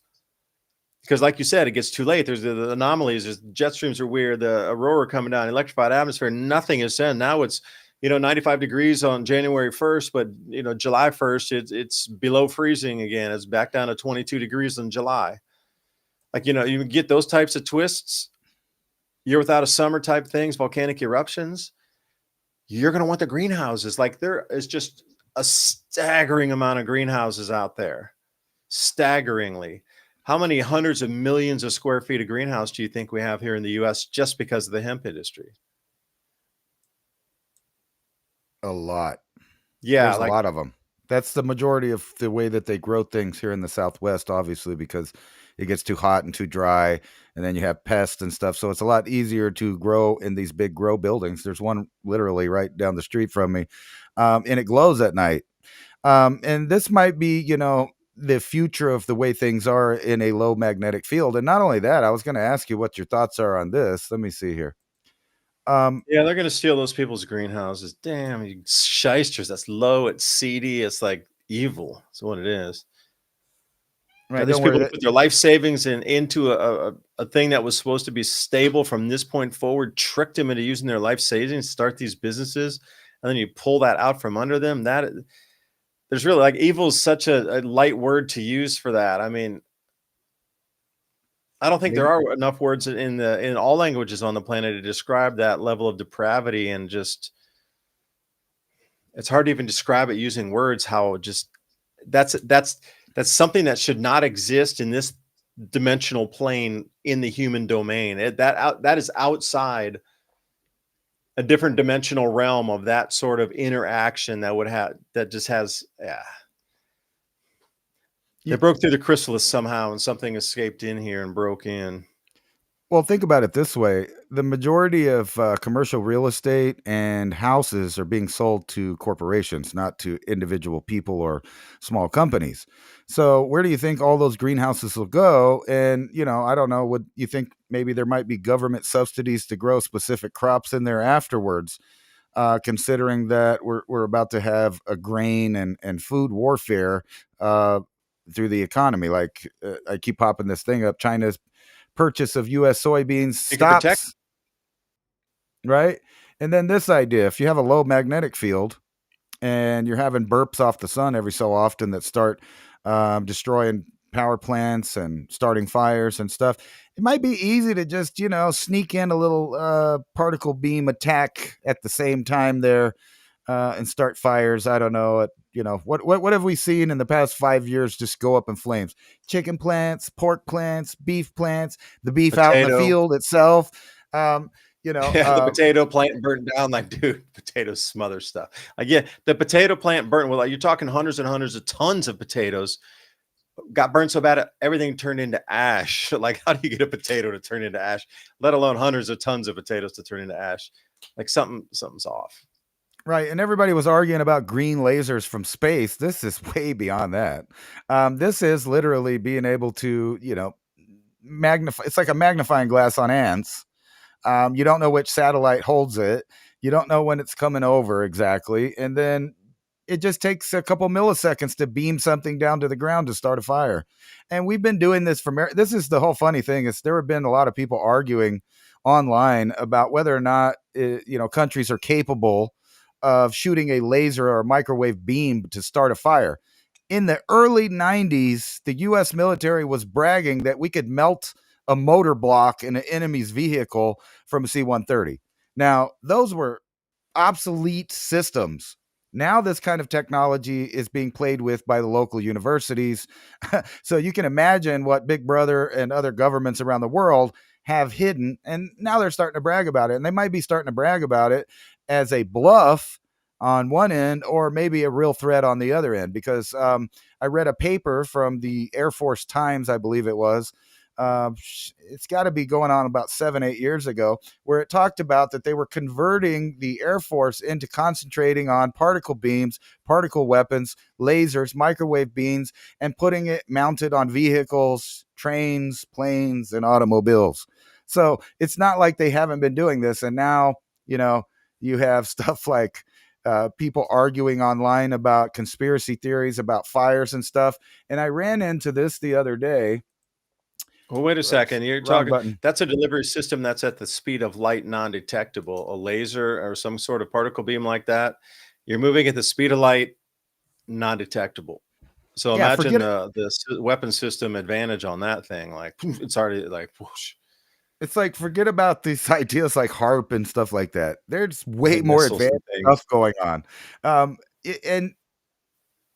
because like you said, it gets too late. There's the anomalies. There's jet streams are weird. The aurora coming down, electrified atmosphere. Nothing is said. Now it's 95 degrees on January 1st, but July 1st it's below freezing again. It's back down to 22 degrees in July. Like you get those types of twists. Year without a summer type things, volcanic eruptions. You're going to want the greenhouses. Like, there is just a staggering amount of greenhouses out there. Staggeringly. How many hundreds of millions of square feet of greenhouse do you think we have here in the U.S. just because of the hemp industry? A lot. Yeah. There's a lot of them. That's the majority of the way that they grow things here in the Southwest, obviously, because it gets too hot and too dry, and then you have pests and stuff. So it's a lot easier to grow in these big grow buildings. There's one literally right down the street from me, and it glows at night. And this might be, the future of the way things are in a low magnetic field. And not only that, I was going to ask you what your thoughts are on this. Let me see here. Yeah, they're going to steal those people's greenhouses. Damn, you shysters. That's low. It's seedy. It's like evil. That's what it is. Right, These don't people worry. put their life savings into a thing that was supposed to be stable from this point forward, tricked them into using their life savings to start these businesses, and then you pull that out from under them. There's really, evil is such a light word to use for that. I mean, I don't think there are enough words in all languages on the planet to describe that level of depravity, and just, it's hard to even describe it using words. How just that's something that should not exist in this dimensional plane in the human domain. That is outside a different dimensional realm of that sort of interaction that just has. Yeah. They broke through the chrysalis somehow, and something escaped in here and broke in. Well, think about it this way. The majority of commercial real estate and houses are being sold to corporations, not to individual people or small companies. So, where do you think all those greenhouses will go? And, I don't know, would you think maybe there might be government subsidies to grow specific crops in there afterwards? Considering that we're about to have a grain and food warfare through the economy. Like I keep popping this thing up. China's purchase of U.S. soybeans You can protect. stops, right? And then this idea: if you have a low magnetic field and you're having burps off the sun every so often that start destroying power plants and starting fires and stuff, it might be easy to just sneak in a little particle beam attack at the same time there and start fires. I don't know. What have we seen in the past 5 years just go up in flames? Chicken plants, pork plants, beef plants, the beef out in the Potato. field itself. Yeah, the potato plant burnt down. Like, dude, potatoes smother stuff. Like, yeah, the potato plant burnt. Well, like, you're talking hundreds and hundreds of tons of potatoes got burned so bad everything turned into ash. Like, how do you get a potato to turn into ash, let alone hundreds of tons of potatoes to turn into ash? Like, something's off. Right. And everybody was arguing about green lasers from space. This is way beyond that. This is literally being able to, magnify. It's like a magnifying glass on ants. You don't know which satellite holds it. You don't know when it's coming over exactly. And then it just takes a couple milliseconds to beam something down to the ground to start a fire. And we've been doing this this is the whole funny thing is there have been a lot of people arguing online about whether or not, countries are capable of shooting a laser or a microwave beam to start a fire. In the early 90s, the U.S. military was bragging that we could melt a motor block in an enemy's vehicle from a C-130. Now, those were obsolete systems. Now this kind of technology is being played with by the local universities. So you can imagine what Big Brother and other governments around the world have hidden. And now they're starting to brag about it. And they might be starting to brag about it as a bluff on one end or maybe a real threat on the other end. Because I read a paper from the Air Force Times, I believe it was. It's got to be going on about 7-8 years ago, where it talked about that they were converting the Air Force into concentrating on particle beams, particle weapons, lasers, microwave beams, and putting it mounted on vehicles, trains, planes, and automobiles. So it's not like they haven't been doing this. And now, you have stuff like people arguing online about conspiracy theories about fires and stuff. And I ran into this the other day. Well, wait a second. You're Wrong talking, button. that's a delivery system that's at the speed of light, non-detectable. A laser or some sort of particle beam like that, you're moving at the speed of light, non-detectable. So Yeah, imagine the weapon system advantage on that thing. Like, it's already like, whoosh, It's like, forget about these ideas like HARP and stuff like that. There's way the more missiles and advanced things. stuff going on. And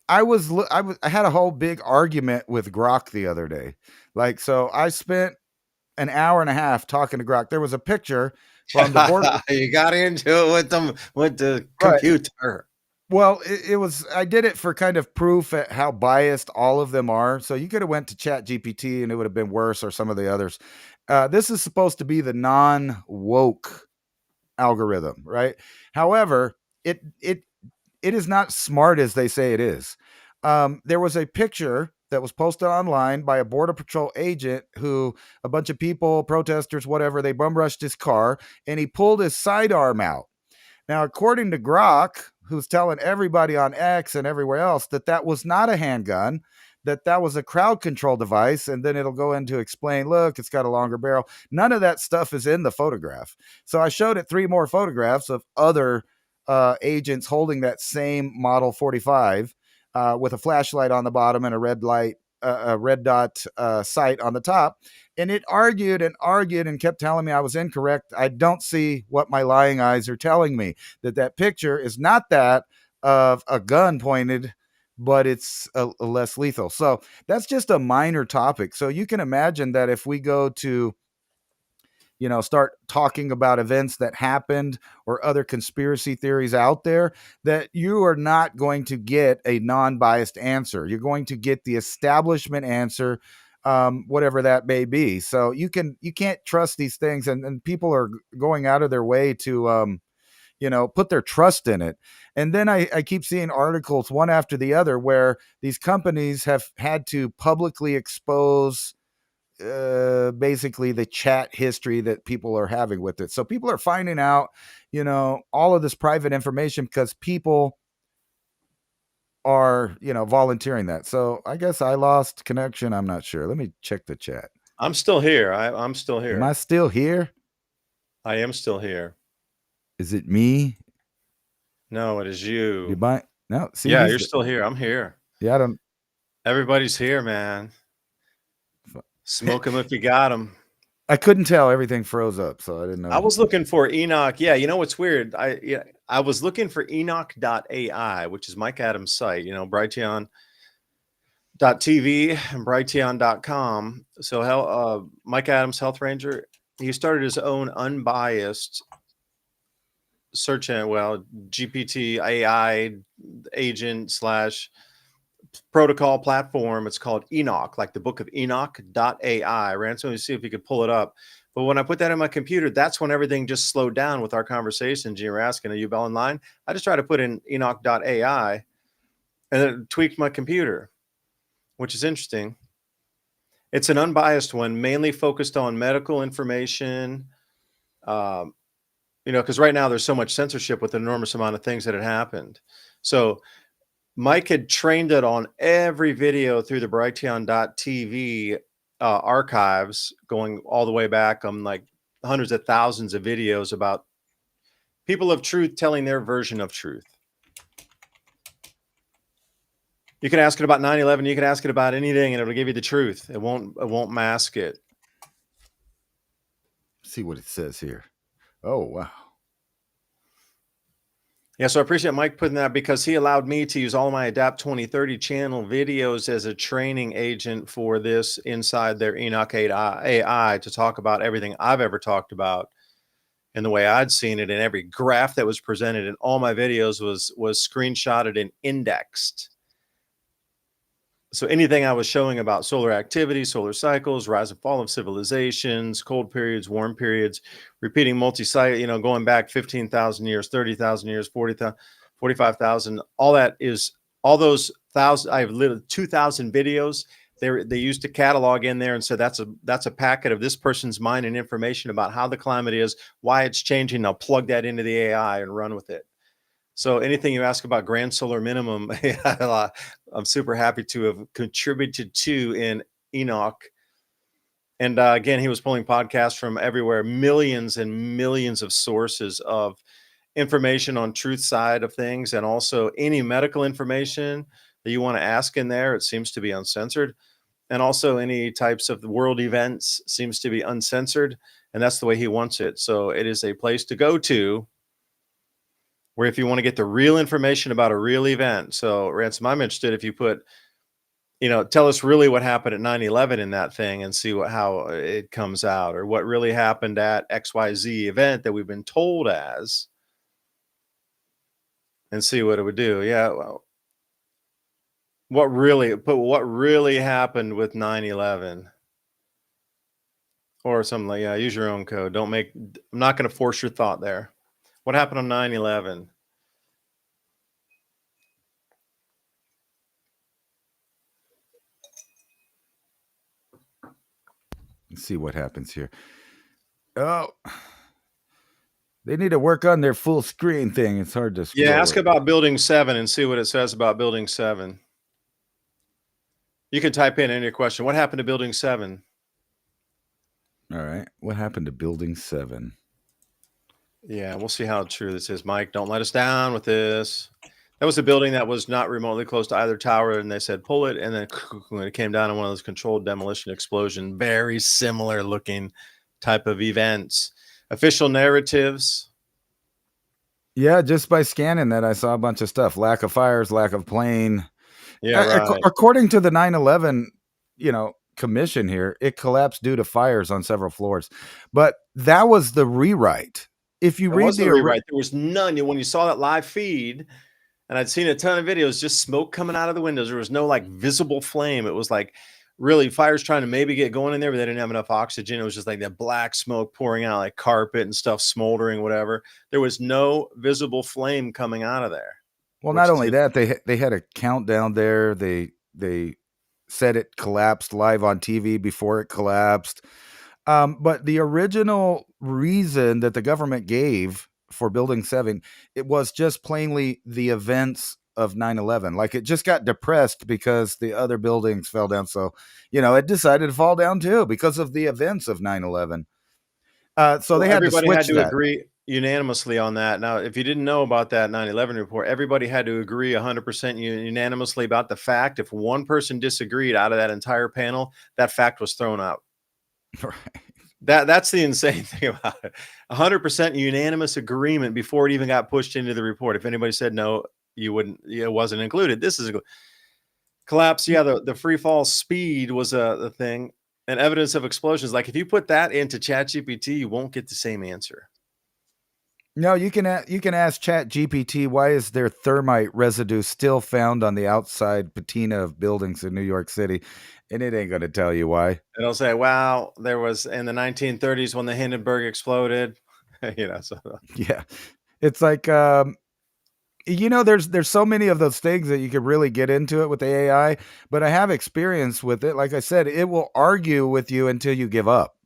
I had a whole big argument with Grok the other day. Like, so I spent an hour and a half talking to Grok. There was a picture from the border. You got into it with them with the Right. computer. Well, it was, I did it for kind of proof at how biased all of them are. So you could have went to Chat GPT and it would have been worse, or some of the others. This is supposed to be the non-woke algorithm, right? However, it is not smart as they say it is. There was a picture that was posted online by a Border Patrol agent who, a bunch of people, protesters, whatever, they bum rushed his car and he pulled his sidearm out. Now, according to Grok, who's telling everybody on X and everywhere else that was not a handgun, that was a crowd control device, and then it'll go in to explain, look, it's got a longer barrel. None of that stuff is in the photograph. So I showed it 3 more photographs of other agents holding that same Model 45 with a flashlight on the bottom and a red dot sight on the top. And it argued and kept telling me I was incorrect. I don't see what my lying eyes are telling me, that picture is not that of a gun pointed, but it's a less lethal. So that's just a minor topic. So you can imagine that if we go to, start talking about events that happened or other conspiracy theories out there, that you are not going to get a non-biased answer. You're going to get the establishment answer whatever that may be. So you can't trust these things, and people are going out of their way to put their trust in it. And then I keep seeing articles one after the other where these companies have had to publicly expose basically the chat history that people are having with it. So people are finding out, all of this private information because people are, volunteering that. So I guess I lost connection. I'm not sure. Let me check the chat. I'm still here. I'm still here. Am I still here? I am still here. Is it me? No, it is you. No, see, yeah, you're still here. I'm here. Yeah, I don't. Everybody's here, man. Smoke them if you got them. I couldn't tell. Everything froze up, so I didn't know. I was looking for Enoch. Yeah, you know what's weird? I was looking for Enoch.ai, which is Mike Adams' site, Brighteon.tv and Brighteon.com. So Mike Adams, Health Ranger, he started his own unbiased search engine, GPT AI agent / protocol platform. It's called Enoch, like the book of Enoch.ai. Ransom, see if you could pull it up. But when I put that in my computer, that's when everything just slowed down with our conversations. You were asking, are you Bell in line? I just tried to put in Enoch.ai and it tweaked my computer, which is interesting. It's an unbiased one, mainly focused on medical information. Because right now there's so much censorship with an enormous amount of things that had happened. So Mike had trained it on every video through the Brighteon.tv archives, going all the way back on like hundreds of thousands of videos about people of truth telling their version of truth. You can ask it about 9/11. You can ask it about anything, and it'll give you the truth. It won't mask it. See what it says here. Oh, wow. Yeah, so I appreciate Mike putting that because he allowed me to use all of my Adapt 2030 channel videos as a training agent for this inside their Enoch AI to talk about everything I've ever talked about and the way I'd seen it. And every graph that was presented in all my videos was screenshotted and indexed. So anything I was showing about solar activity, solar cycles, rise and fall of civilizations, cold periods, warm periods, repeating multi-site, going back 15,000 years, 30,000 years, 40,000, 45,000, all those thousand, I have literally 2,000 videos. They used to catalog in there and said, that's a packet of this person's mind and information about how the climate is, why it's changing. Now plug that into the AI and run with it. So anything you ask about grand solar minimum, I'm super happy to have contributed to in Enoch. And again, he was pulling podcasts from everywhere, millions and millions of sources of information on truth side of things, and also any medical information that you want to ask in there. It seems to be uncensored. And also any types of world events seems to be uncensored. And that's the way he wants it. So it is a place to go to where if you want to get the real information about a real event. So Ransom, I'm interested if you put, tell us really what happened at 9/11 in that thing and see how it comes out, or what really happened at XYZ event that we've been told as, and see what it would do. Yeah. Well, what really happened with 9/11 or something like, yeah, use your own code. I'm not going to force your thought there. What happened on 9/11? Let's see what happens here. Oh, they need to work on their full screen thing. It's hard to scroll. Yeah, ask about Building 7 and see what it says about Building 7. You can type in any question. What happened to Building 7? All right. What happened to Building 7? Yeah, we'll see how true this is. Mike, don't let us down with this. That was a building that was not remotely close to either tower, and they said pull it, and then when it came down in one of those controlled demolition explosion, very similar looking type of events. Official narratives. Yeah, just by scanning that, I saw a bunch of stuff. Lack of fires, lack of plane. Yeah, right. According to the 9/11, commission here, it collapsed due to fires on several floors. But that was the rewrite. If you read the rewrite, there was none. When you saw that live feed, and I'd seen a ton of videos, just smoke coming out of the windows. There was no like visible flame. It was like really fires trying to maybe get going in there, but they didn't have enough oxygen. It was just like that black smoke pouring out, like carpet and stuff smoldering, whatever. There was no visible flame coming out of there. Well, which not is only a- that, they had a countdown there. They said it collapsed live on TV before it collapsed. But the original reason that the government gave for Building 7, it was just plainly the events of 9/11. Like, it just got depressed because the other buildings fell down. So, it decided to fall down too because of the events of 9/11. So Well, they had to everybody had switch to that. agree unanimously on that. Now, if you didn't know about that 9/11 report, everybody had to agree 100% unanimously about the fact. If one person disagreed out of that entire panel, that fact was thrown out. Right. That's the insane thing about it. 100% unanimous agreement before it even got pushed into the report. If anybody said no, you wouldn't. It wasn't included. This is a collapse. Yeah, the free fall speed was the thing, and evidence of explosions. Like if you put that into ChatGPT, you won't get the same answer. No, you can ask Chat GPT, why is there thermite residue still found on the outside patina of buildings in New York City? And it ain't going to tell you why. It'll say, "Wow, there was in the 1930s when the Hindenburg exploded." So Yeah. It's like, there's so many of those things that you could really get into it with the AI, but I have experience with it. Like I said, it will argue with you until you give up,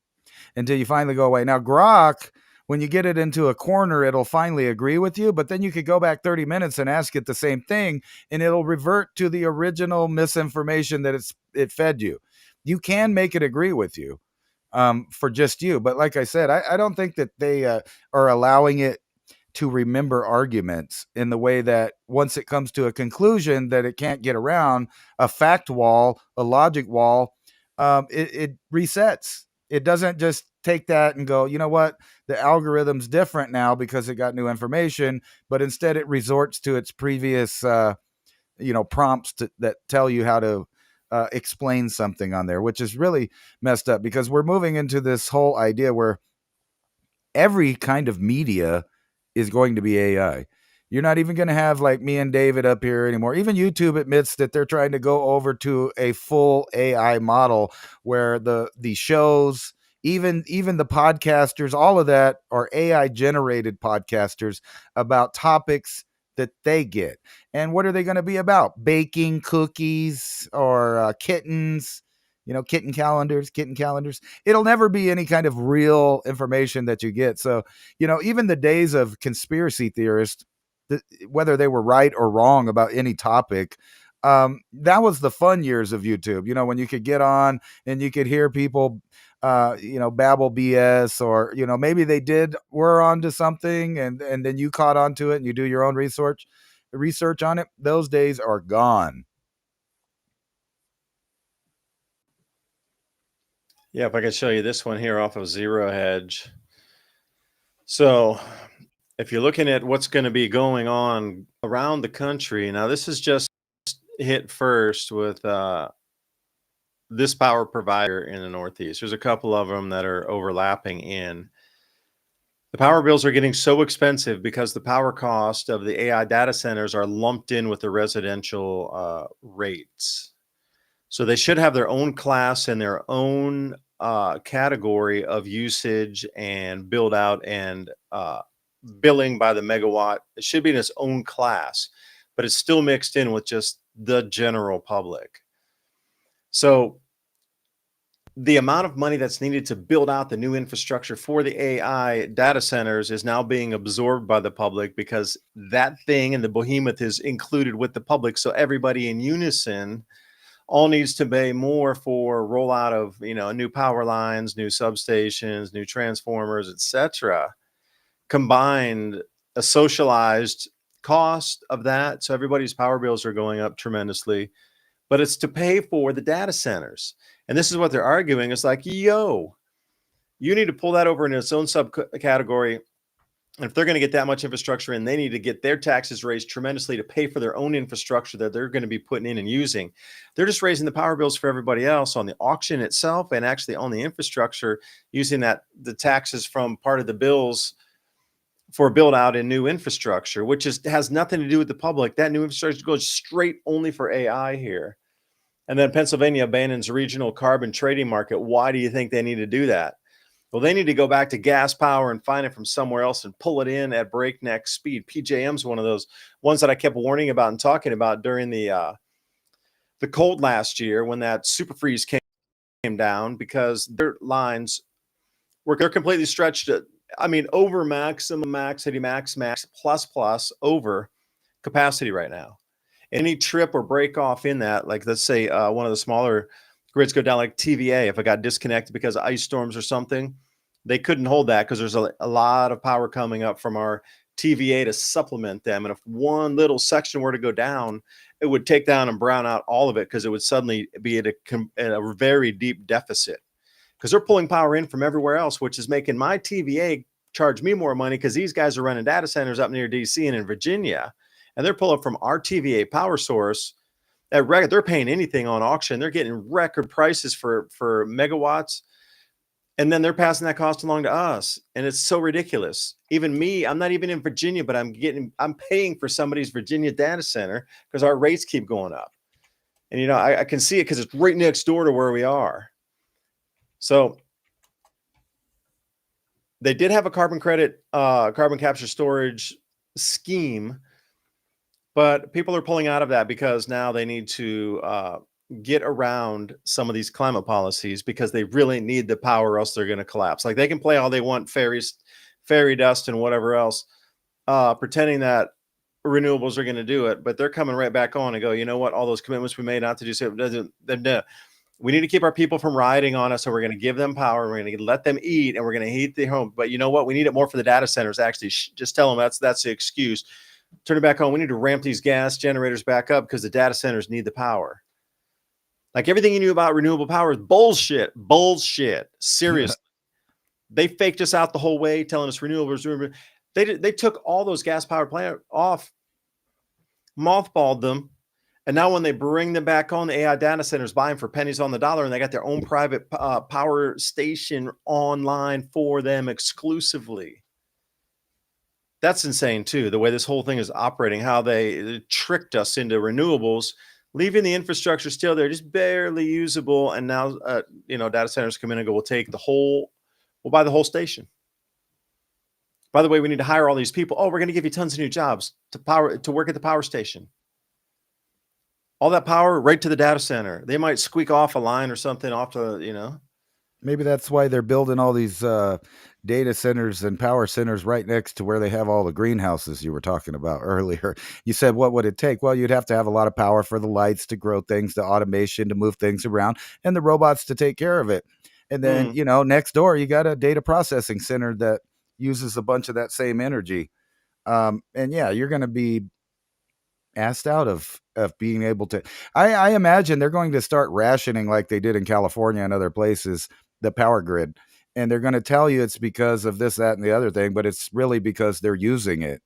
until you finally go away. Now, Grok, when you get it into a corner, it'll finally agree with you, but then you could go back 30 minutes and ask it the same thing, and it'll revert to the original misinformation that it fed you. You can make it agree with you for just you. But like I said, I don't think that they are allowing it to remember arguments in the way that once it comes to a conclusion that it can't get around, a fact wall, a logic wall, it resets. It doesn't just take that and go, you know what, the algorithm's different now because it got new information, but instead it resorts to its previous, prompts that tell you how to explain something on there, which is really messed up because we're moving into this whole idea where every kind of media is going to be AI. You're not even going to have like me and David up here anymore. Even YouTube admits that they're trying to go over to a full AI model where the shows, even the podcasters, all of that are AI generated podcasters about topics that they get. And what are they going to be about? Baking cookies or kittens, kitten calendars. It'll never be any kind of real information that you get. So, even the days of conspiracy theorists, whether they were right or wrong about any topic, that was the fun years of YouTube, when you could get on and you could hear people, babble BS, or, maybe they were onto something and then you caught onto it and you do your own research on it. Those days are gone. yeah, if I could show you this one here off of Zero Hedge. So if you're looking at what's going to be going on around the country, now this is just hit first with this power provider in the Northeast. There's a couple of them that are overlapping in. The power bills are getting so expensive because the power cost of the AI data centers are lumped in with the residential rates. So they should have their own class and their own category of usage and build out and billing by the megawatt. It should be in its own class, but it's still mixed in with just the general public. So the amount of money that's needed to build out the new infrastructure for the AI data centers is now being absorbed by the public because that thing and the behemoth is included with the public. So everybody in unison all needs to pay more for rollout of, new power lines, new substations, new transformers, etc. Combined, a socialized cost of that. So everybody's power bills are going up tremendously, but it's to pay for the data centers. And this is what they're arguing. It's like, yo, you need to pull that over in its own subcategory. And if they're going to get that much infrastructure in, they need to get their taxes raised tremendously to pay for their own infrastructure that they're going to be putting in and using. They're just raising the power bills for everybody else on the auction itself and actually on the infrastructure, using the taxes from part of the bills for build out in new infrastructure, which has nothing to do with the public. That new infrastructure goes straight only for AI here. And then Pennsylvania abandons regional carbon trading market. Why do you think they need to do that? Well, they need to go back to gas power and find it from somewhere else and pull it in at breakneck speed. PJM's one of those ones that I kept warning about and talking about during the cold last year when that super freeze came down, because their lines they're completely stretched. I mean, over maximum, max, plus over capacity right now. Any trip or break off in that, like let's say one of the smaller grids go down, like TVA, if it got disconnected because of ice storms or something, they couldn't hold that because there's a lot of power coming up from our TVA to supplement them. And if one little section were to go down, it would take down and brown out all of it, because it would suddenly be at a very deep deficit, because they're pulling power in from everywhere else, which is making my TVA charge me more money, because these guys are running data centers up near DC and in Virginia, and they're pulling from our TVA power source. They're paying anything on auction. They're getting record prices for megawatts, and then they're passing that cost along to us, and it's so ridiculous. Even me, I'm not even in Virginia, but I'm paying for somebody's Virginia data center because our rates keep going up. And I can see it because it's right next door to where we are. So they did have a carbon credit, carbon capture storage scheme, but people are pulling out of that because now they need to get around some of these climate policies, because they really need the power, or else they're going to collapse. Like, they can play all they want, fairy dust and whatever else, pretending that renewables are going to do it, but they're coming right back on and go, you know what, all those commitments we made not to do so, we need to keep our people from riding on us, so we're going to give them power, we're going to let them eat, and we're going to heat the home. But you know what, we need it more for the data centers. Actually, just tell them that's the excuse. Turn it back on. We need to ramp these gas generators back up because the data centers need the power. Like, everything you knew about renewable power is bullshit. Seriously. They faked us out the whole way, telling us renewables. They took all those gas powered plants off, mothballed them, and now when they bring them back on, the AI data centers buy them for pennies on the dollar, and they got their own private power station online for them exclusively. That's insane too, the way this whole thing is operating, how they tricked us into renewables, leaving the infrastructure still there, just barely usable. And now, data centers come in and go, we'll buy the whole station. By the way, we need to hire all these people. Oh, we're going to give you tons of new jobs to work at the power station. All that power right to the data center. They might squeak off a line or something off to, Maybe that's why they're building all these data centers and power centers right next to where they have all the greenhouses you were talking about earlier. You said, what would it take? Well, you'd have to have a lot of power for the lights to grow things, the automation to move things around, and the robots to take care of it. And then, next door, you got a data processing center that uses a bunch of that same energy. And yeah, you're going to be asked out of being able to. I imagine they're going to start rationing, like they did in California and other places, the power grid, and they're going to tell you it's because of this, that, and the other thing, but it's really because they're using it.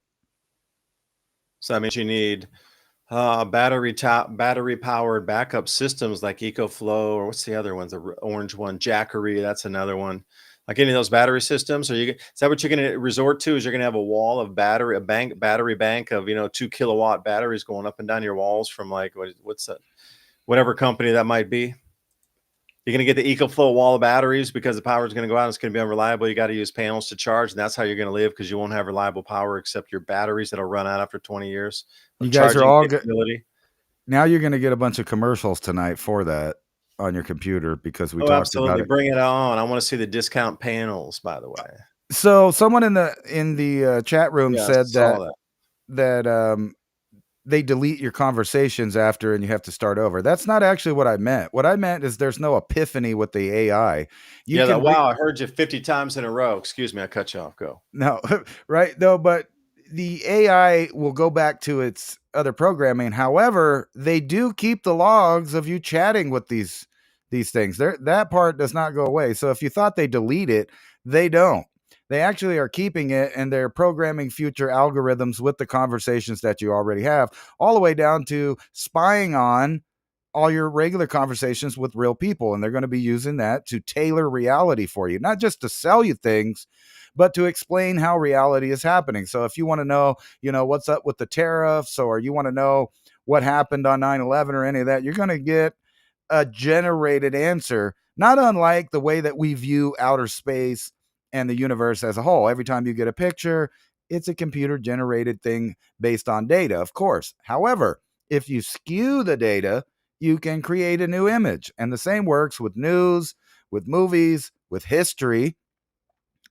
So that means you need battery powered backup systems like EcoFlow, or what's the other one? The orange one, Jackery. That's another one. Like any of those battery systems, is that what you're going to resort to? Is you're going to have a wall of battery bank of 2 kilowatt batteries going up and down your walls from, like, what's that? Whatever company that might be. You're going to get the EcoFlow wall of batteries because the power is going to go out. And it's going to be unreliable. You got to use panels to charge, and that's how you're going to live, because you won't have reliable power except your batteries that'll run out after 20 years. You guys are all good. Now you're going to get a bunch of commercials tonight for that on your computer, because we talked about it. Bring it on. I want to see the discount panels, by the way. So someone in the chat room said that they delete your conversations after and you have to start over. That's not actually what I meant. What I meant is there's no epiphany with the AI. I heard you 50 times in a row. Excuse me, I cut you off. Go. No, right? No, but the AI will go back to its other programming. However, they do keep the logs of you chatting with these things. That part does not go away. So if you thought they delete it, they don't. They actually are keeping it, and they're programming future algorithms with the conversations that you already have, all the way down to spying on all your regular conversations with real people. And they're going to be using that to tailor reality for you, not just to sell you things, but to explain how reality is happening. So if you want to know, what's up with the tariffs, or you want to know what happened on 9/11 or any of that, you're going to get a generated answer, not unlike the way that we view outer space and the universe as a whole. Every time you get a picture, it's a computer generated thing based on data, of course. However, if you skew the data, you can create a new image. And the same works with news, with movies, with history,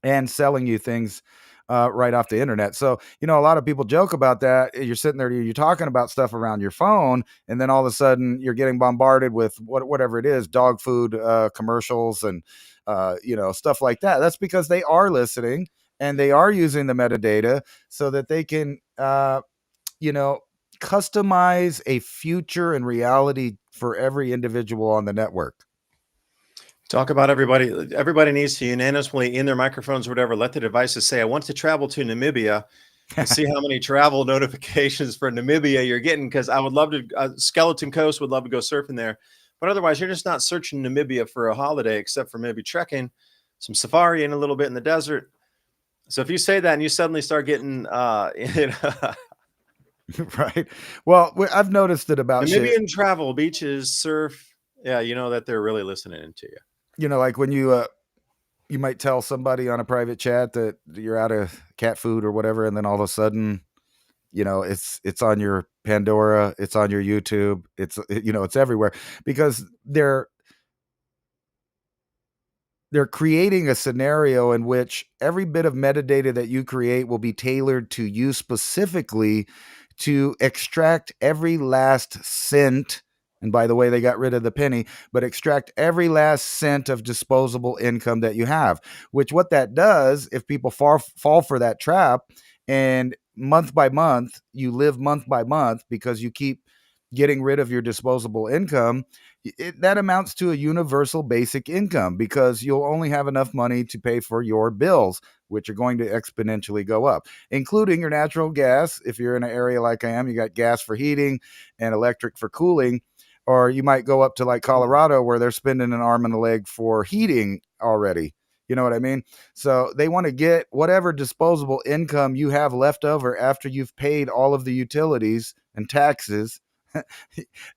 and selling you things right off the internet. So, a lot of people joke about that. You're sitting there, you're talking about stuff around your phone, and then all of a sudden you're getting bombarded with whatever it is, dog food commercials and, stuff like that. That's because they are listening and they are using the metadata so that they can, customize a future and reality for every individual on the network. Talk about everybody. Everybody needs to unanimously in their microphones or whatever, let the devices say, I want to travel to Namibia, and see how many travel notifications for Namibia you're getting. Because I would love to, Skeleton Coast would love to go surfing there. But otherwise, you're just not searching Namibia for a holiday, except for maybe trekking, some safari, and a little bit in the desert. So if you say that and you suddenly start getting, Right. Well, I've noticed it about Namibian travel, beaches, surf, yeah, that they're really listening to you. Like when you might tell somebody on a private chat that you're out of cat food or whatever, and then all of a sudden, it's on your Pandora, it's on your YouTube, it's everywhere, because they're creating a scenario in which every bit of metadata that you create will be tailored to you specifically to extract every last cent. And by the way, they got rid of the penny, but extract every last cent of disposable income that you have, which what that does, if people fall for that trap, and month by month, you live month by month because you keep getting rid of your disposable income, that amounts to a universal basic income, because you'll only have enough money to pay for your bills, which are going to exponentially go up, including your natural gas. If you're in an area like I am, you got gas for heating and electric for cooling. Or you might go up to like Colorado, where they're spending an arm and a leg for heating already. You know what I mean? So they want to get whatever disposable income you have left over after you've paid all of the utilities and taxes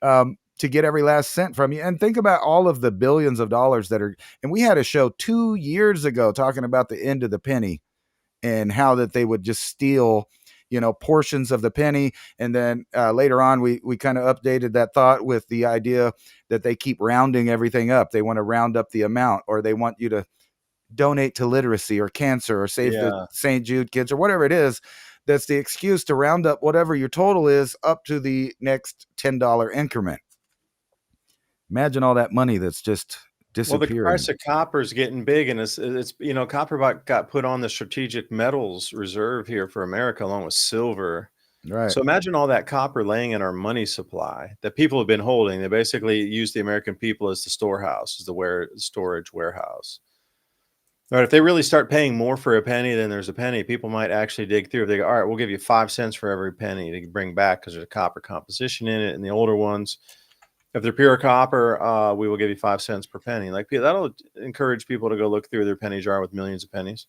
to get every last cent from you. And think about all of the billions of dollars that are, and we had a show 2 years ago talking about the end of the penny and how that they would just steal, portions of the penny. And then later on, we kind of updated that thought with the idea that they keep rounding everything up. They want to round up the amount, or they want you to donate to literacy or cancer or save the St. Jude kids or whatever it is. That's the excuse to round up whatever your total is up to the next $10 increment. Imagine all that money that's just disappearing. Well, the price of copper is getting big, and it's copper got put on the strategic metals reserve here for America, along with silver. Right. So imagine all that copper laying in our money supply that people have been holding. They basically use the American people as the storehouse, as the storage warehouse. Right. If they really start paying more for a penny than there's a penny, people might actually dig through. If they go, all right, we'll give you 5 cents for every penny to bring back because there's a copper composition in it. And the older ones, if they're pure copper, we will give you 5 cents per penny. Like, that'll encourage people to go look through their penny jar with millions of pennies,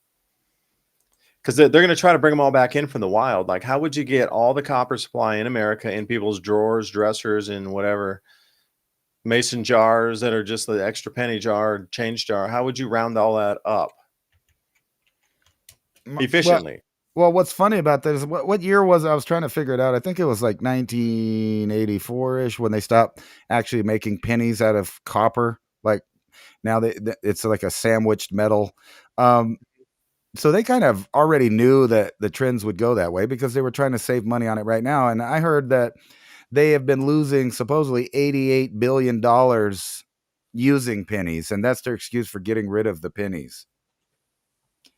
because they're going to try to bring them all back in from the wild. Like, how would you get all the copper supply in America in people's drawers, dressers, and whatever mason jars that are just the extra penny jar, change jar? How would you round all that up efficiently? Well, what's funny about this, what year was it? I was trying to figure it out. I think it was like 1984-ish when they stopped actually making pennies out of copper. Like now it's like a sandwiched metal. So they kind of already knew that the trends would go that way because they were trying to save money on it right now. And I heard that they have been losing supposedly $88 billion using pennies, and that's their excuse for getting rid of the pennies.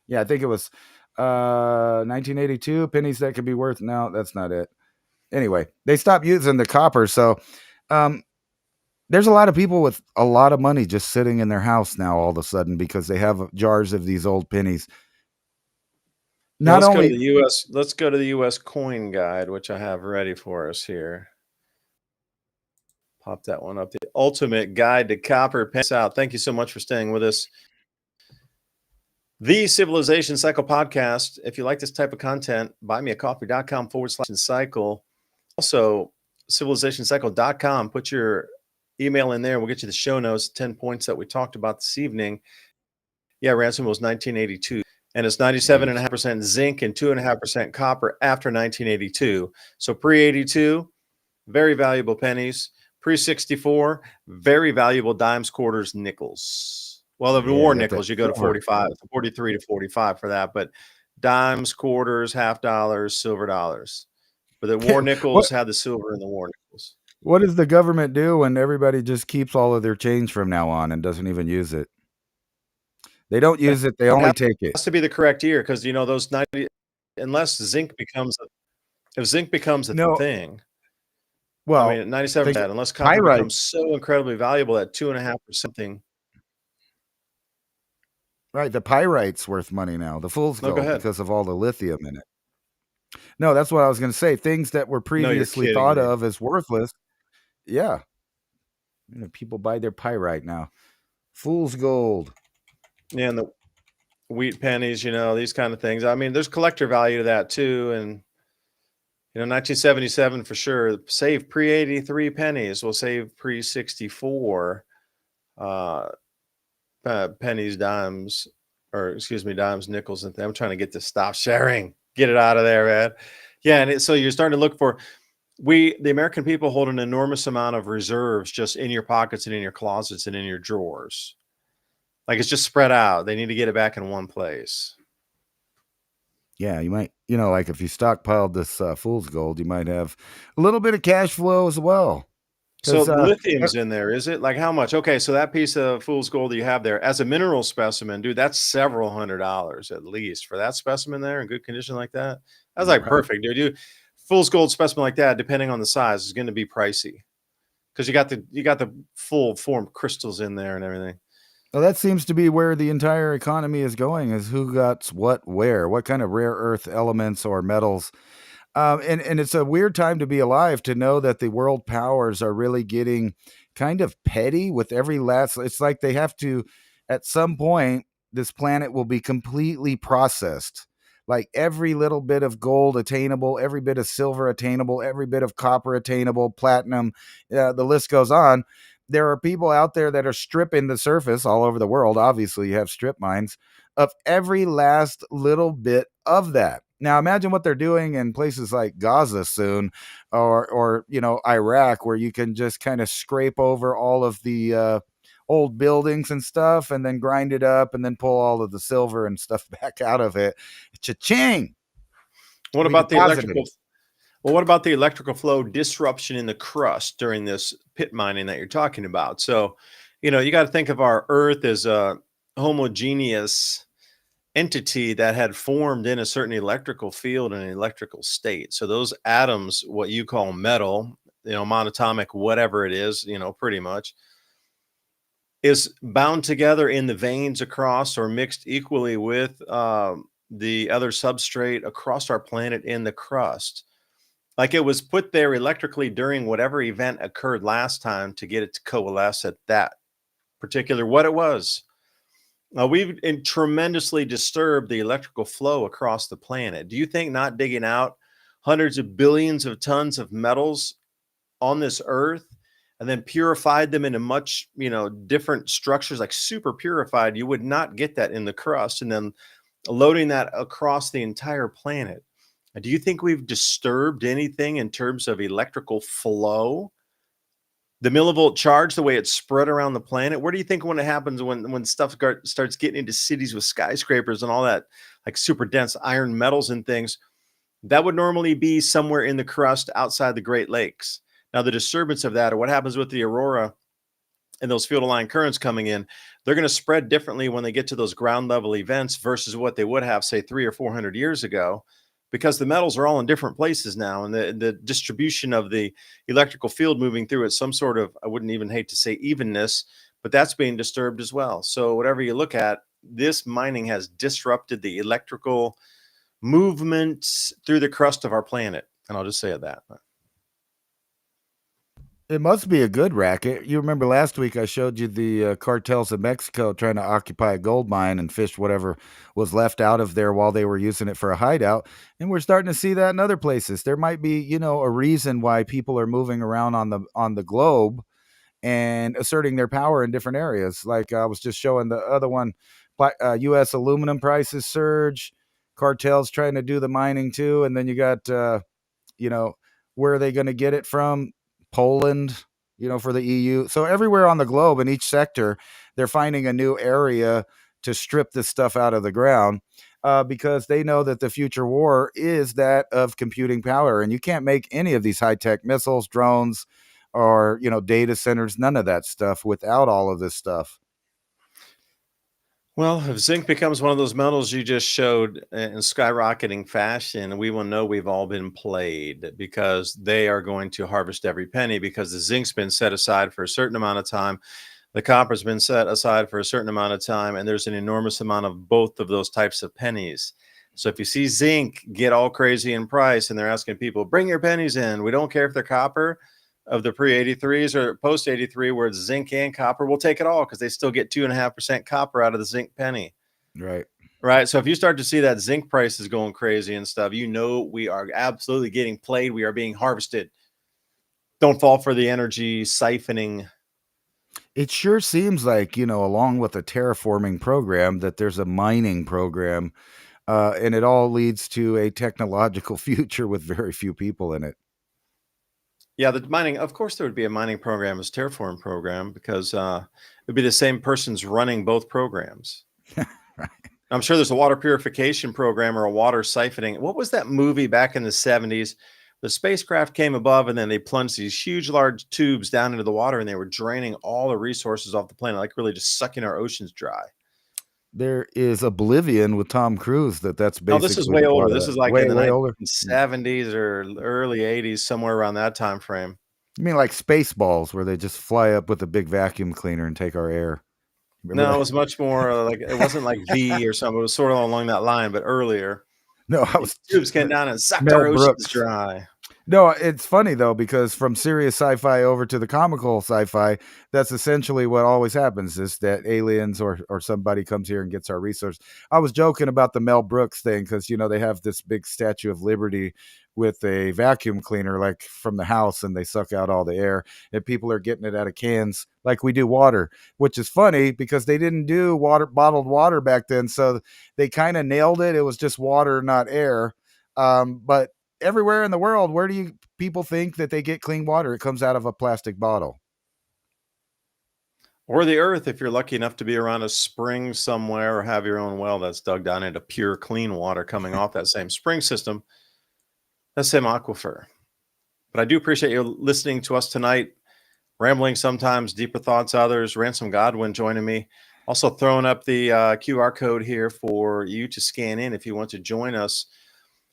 Yeah, I think it was 1982, pennies that could be worth. No, that's not it. Anyway, they stopped using the copper. So there's a lot of people with a lot of money just sitting in their house now all of a sudden because they have jars of these old pennies. Let's go to the US coin guide, which I have ready for us here. Pop that one up. The ultimate guide to copper pennies out. Thank you so much for staying with us. The Civilization Cycle podcast. If you like this type of content, buymeacoffee.com/cycle. Also, civilizationcycle.com. Put your email in there. We'll get you the show notes, 10 points that we talked about this evening. Yeah, ransom was 1982. And it's 97.5% zinc and 2.5% copper after 1982. So pre-82, very valuable pennies. Pre-64, very valuable dimes, quarters, nickels. Well, the war nickels, you go to 45, 43 to 45 for that. But dimes, quarters, half dollars, silver dollars. But the war nickels had the silver in the war nickels. What does the government do when everybody just keeps all of their change from now on and doesn't even use it? They don't use it. They only take it. It has to be the correct year because, you know, those 90, unless zinc becomes if zinc becomes a thing. Well, I mean, at 97, unless copper becomes so incredibly valuable at 2.5 or something. Right. The pyrite's worth money now. The fool's gold, because of all the lithium in it. No, that's what I was going to say. Things that were previously thought of as worthless. Yeah. You know, people buy their pyrite now. Fool's gold. Yeah, and the wheat pennies, you know, these kind of things. I mean, there's collector value to that too. And, you know, 1977 for sure. Save pre-83 pennies. We'll save pre-64 pennies, dimes, or excuse me, dimes, nickels, and I'm trying to get this stop sharing. Get it out of there, man. Yeah, and so you're starting to look for. The American people hold an enormous amount of reserves just in your pockets and in your closets and in your drawers. Like it's just spread out. They need to get it back in one place. Yeah, you might, you know, like if you stockpiled this fool's gold, you might have a little bit of cash flow as well. So lithium's in there, is it? Like how much? Okay, so that piece of fool's gold that you have there as a mineral specimen, dude, that's several $100s at least for that specimen there in good condition like that. That's like perfect, dude. Fool's gold specimen like that, depending on the size, is going to be pricey because you got the full formed crystals in there and everything. Well, that seems to be where the entire economy is going, is who got what, where, what kind of rare earth elements or metals. And it's a weird time to be alive, to know that the world powers are really getting kind of petty with every last. It's like they have to, at some point, this planet will be completely processed. Like every little bit of gold attainable, every bit of silver attainable, every bit of copper attainable, platinum, the list goes on. There are people out there that are stripping the surface all over the world. Obviously, you have strip mines of every last little bit of that. Now, imagine what they're doing in places like Gaza soon, or you know, Iraq, where you can just kind of scrape over all of the old buildings and stuff, and then grind it up, and then pull all of the silver and stuff back out of it. Cha-ching! What about the electrical? Well, what about the electrical flow disruption in the crust during this pit mining that you're talking about? So, you know, you got to think of our Earth as a homogeneous entity that had formed in a certain electrical field and electrical state. So those atoms, what you call metal, you know, monatomic, whatever it is, you know, pretty much, is bound together in the veins across or mixed equally with the other substrate across our planet in the crust. Like it was put there electrically during whatever event occurred last time to get it to coalesce at that particular what it was. We've tremendously disturbed the electrical flow across the planet. Do you think not digging out hundreds of billions of tons of metals on this earth and then purified them into much, you know, different structures, like super purified, you would not get that in the crust, and then loading that across the entire planet? Do you think we've disturbed anything in terms of electrical flow? The millivolt charge, the way it's spread around the planet. Where do you think when it happens, when stuff starts getting into cities with skyscrapers and all that, like super dense iron metals and things, that would normally be somewhere in the crust outside the Great Lakes. Now, the disturbance of that, or what happens with the aurora and those field aligned currents coming in, they're going to spread differently when they get to those ground level events versus what they would have, say, 300 or 400 years ago. Because the metals are all in different places now, and the distribution of the electrical field moving through it, some sort of, I wouldn't even hate to say evenness, but that's being disturbed as well. So whatever you look at, this mining has disrupted the electrical movement through the crust of our planet. And I'll just say that. It must be a good racket. You remember last week I showed you the cartels in Mexico trying to occupy a gold mine and fish whatever was left out of there while they were using it for a hideout. And we're starting to see that in other places. There might be, you know, a reason why people are moving around on the globe and asserting their power in different areas. Like I was just showing the other one, U.S. aluminum prices surge, cartels trying to do the mining too, and then you got where are they going to get it from? Poland, for the EU. So everywhere on the globe in each sector, they're finding a new area to strip this stuff out of the ground, because they know that the future war is that of computing power. And you can't make any of these high-tech missiles, drones, or, data centers, none of that stuff without all of this stuff. Well, if zinc becomes one of those metals you just showed in skyrocketing fashion, we will know we've all been played, because they are going to harvest every penny, because the zinc's been set aside for a certain amount of time. The copper's been set aside for a certain amount of time, and there's an enormous amount of both of those types of pennies. So if you see zinc get all crazy in price and they're asking people, bring your pennies in, we don't care if they're copper of the pre-83s or post-83, where it's zinc and copper, we'll take it all, because they still get 2.5% copper out of the zinc penny. Right. So if you start to see that zinc price is going crazy and stuff, we are absolutely getting played. We are being harvested. Don't fall for the energy siphoning. It sure seems like, along with a terraforming program, that there's a mining program, and it all leads to a technological future with very few people in it. Yeah, the mining, of course, there would be a mining program as terraform program, because it'd be the same person's running both programs. Right. I'm sure there's a water purification program or a water siphoning. What was that movie back in the 70s? The spacecraft came above and then they plunged these huge, large tubes down into the water, and they were draining all the resources off the planet, like really just sucking our oceans dry. There is Oblivion with Tom Cruise. That's basically. No, this is way the older. plot of This that. is like way, in the way older. 1970s or early 80s, somewhere around that time frame. You mean like Spaceballs, where they just fly up with a big vacuum cleaner and take our air? Remember No, that? it was much more like, it wasn't like V or something. It was sort of along that line, but earlier. No, I These was tubes came down and sucked Mel our oceans Brooks. dry. No, it's funny though, because from serious sci-fi over to the comical sci-fi, that's essentially what always happens, is that aliens or somebody comes here and gets our resource. I was joking about the Mel Brooks thing, because they have this big Statue of Liberty with a vacuum cleaner, like from the house, and they suck out all the air, and people are getting it out of cans like we do water, which is funny because they didn't do bottled water back then, so they kind of nailed it. It was just water, not air. But everywhere in the world, where do people think that they get clean water? It comes out of a plastic bottle. Or the earth, if you're lucky enough to be around a spring somewhere or have your own well that's dug down into pure, clean water coming off that same spring system, that same aquifer. But I do appreciate you listening to us tonight, rambling sometimes, deeper thoughts others. Ransom Godwin joining me. Also throwing up the QR code here for you to scan in if you want to join us.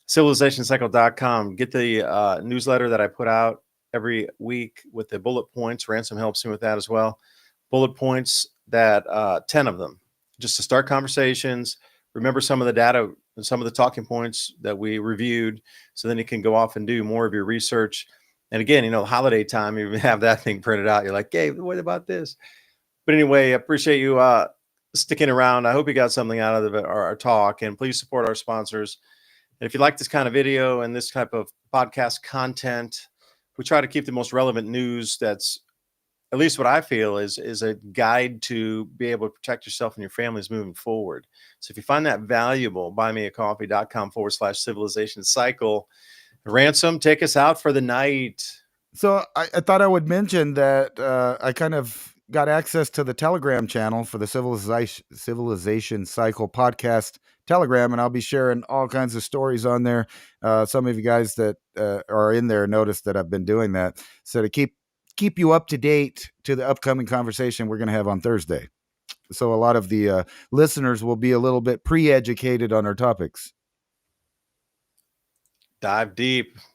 Civilizationcycle.com. Get the newsletter that I put out every week with the bullet points. Ransom helps me with that as well. Bullet points, that 10 of them, just to start conversations. Remember some of the data and some of the talking points that we reviewed, so then you can go off and do more of your research. And again, holiday time, you have that thing printed out. You're like, hey, what about this? But anyway, I appreciate you sticking around. I hope you got something out of our talk, and please support our sponsors. And if you like this kind of video and this type of podcast content, we try to keep the most relevant news that's, at least what I feel, is a guide to be able to protect yourself and your families moving forward. So if you find that valuable, buymeacoffee.com/civilization cycle. Ransom, take us out for the night. So I thought I would mention that I kind of got access to the Telegram channel for the Civilization Cycle podcast Telegram, and I'll be sharing all kinds of stories on there. Some of you guys that are in there noticed that I've been doing that. So to keep you up to date to the upcoming conversation we're going to have on Thursday. So a lot of the listeners will be a little bit pre-educated on our topics. Dive deep.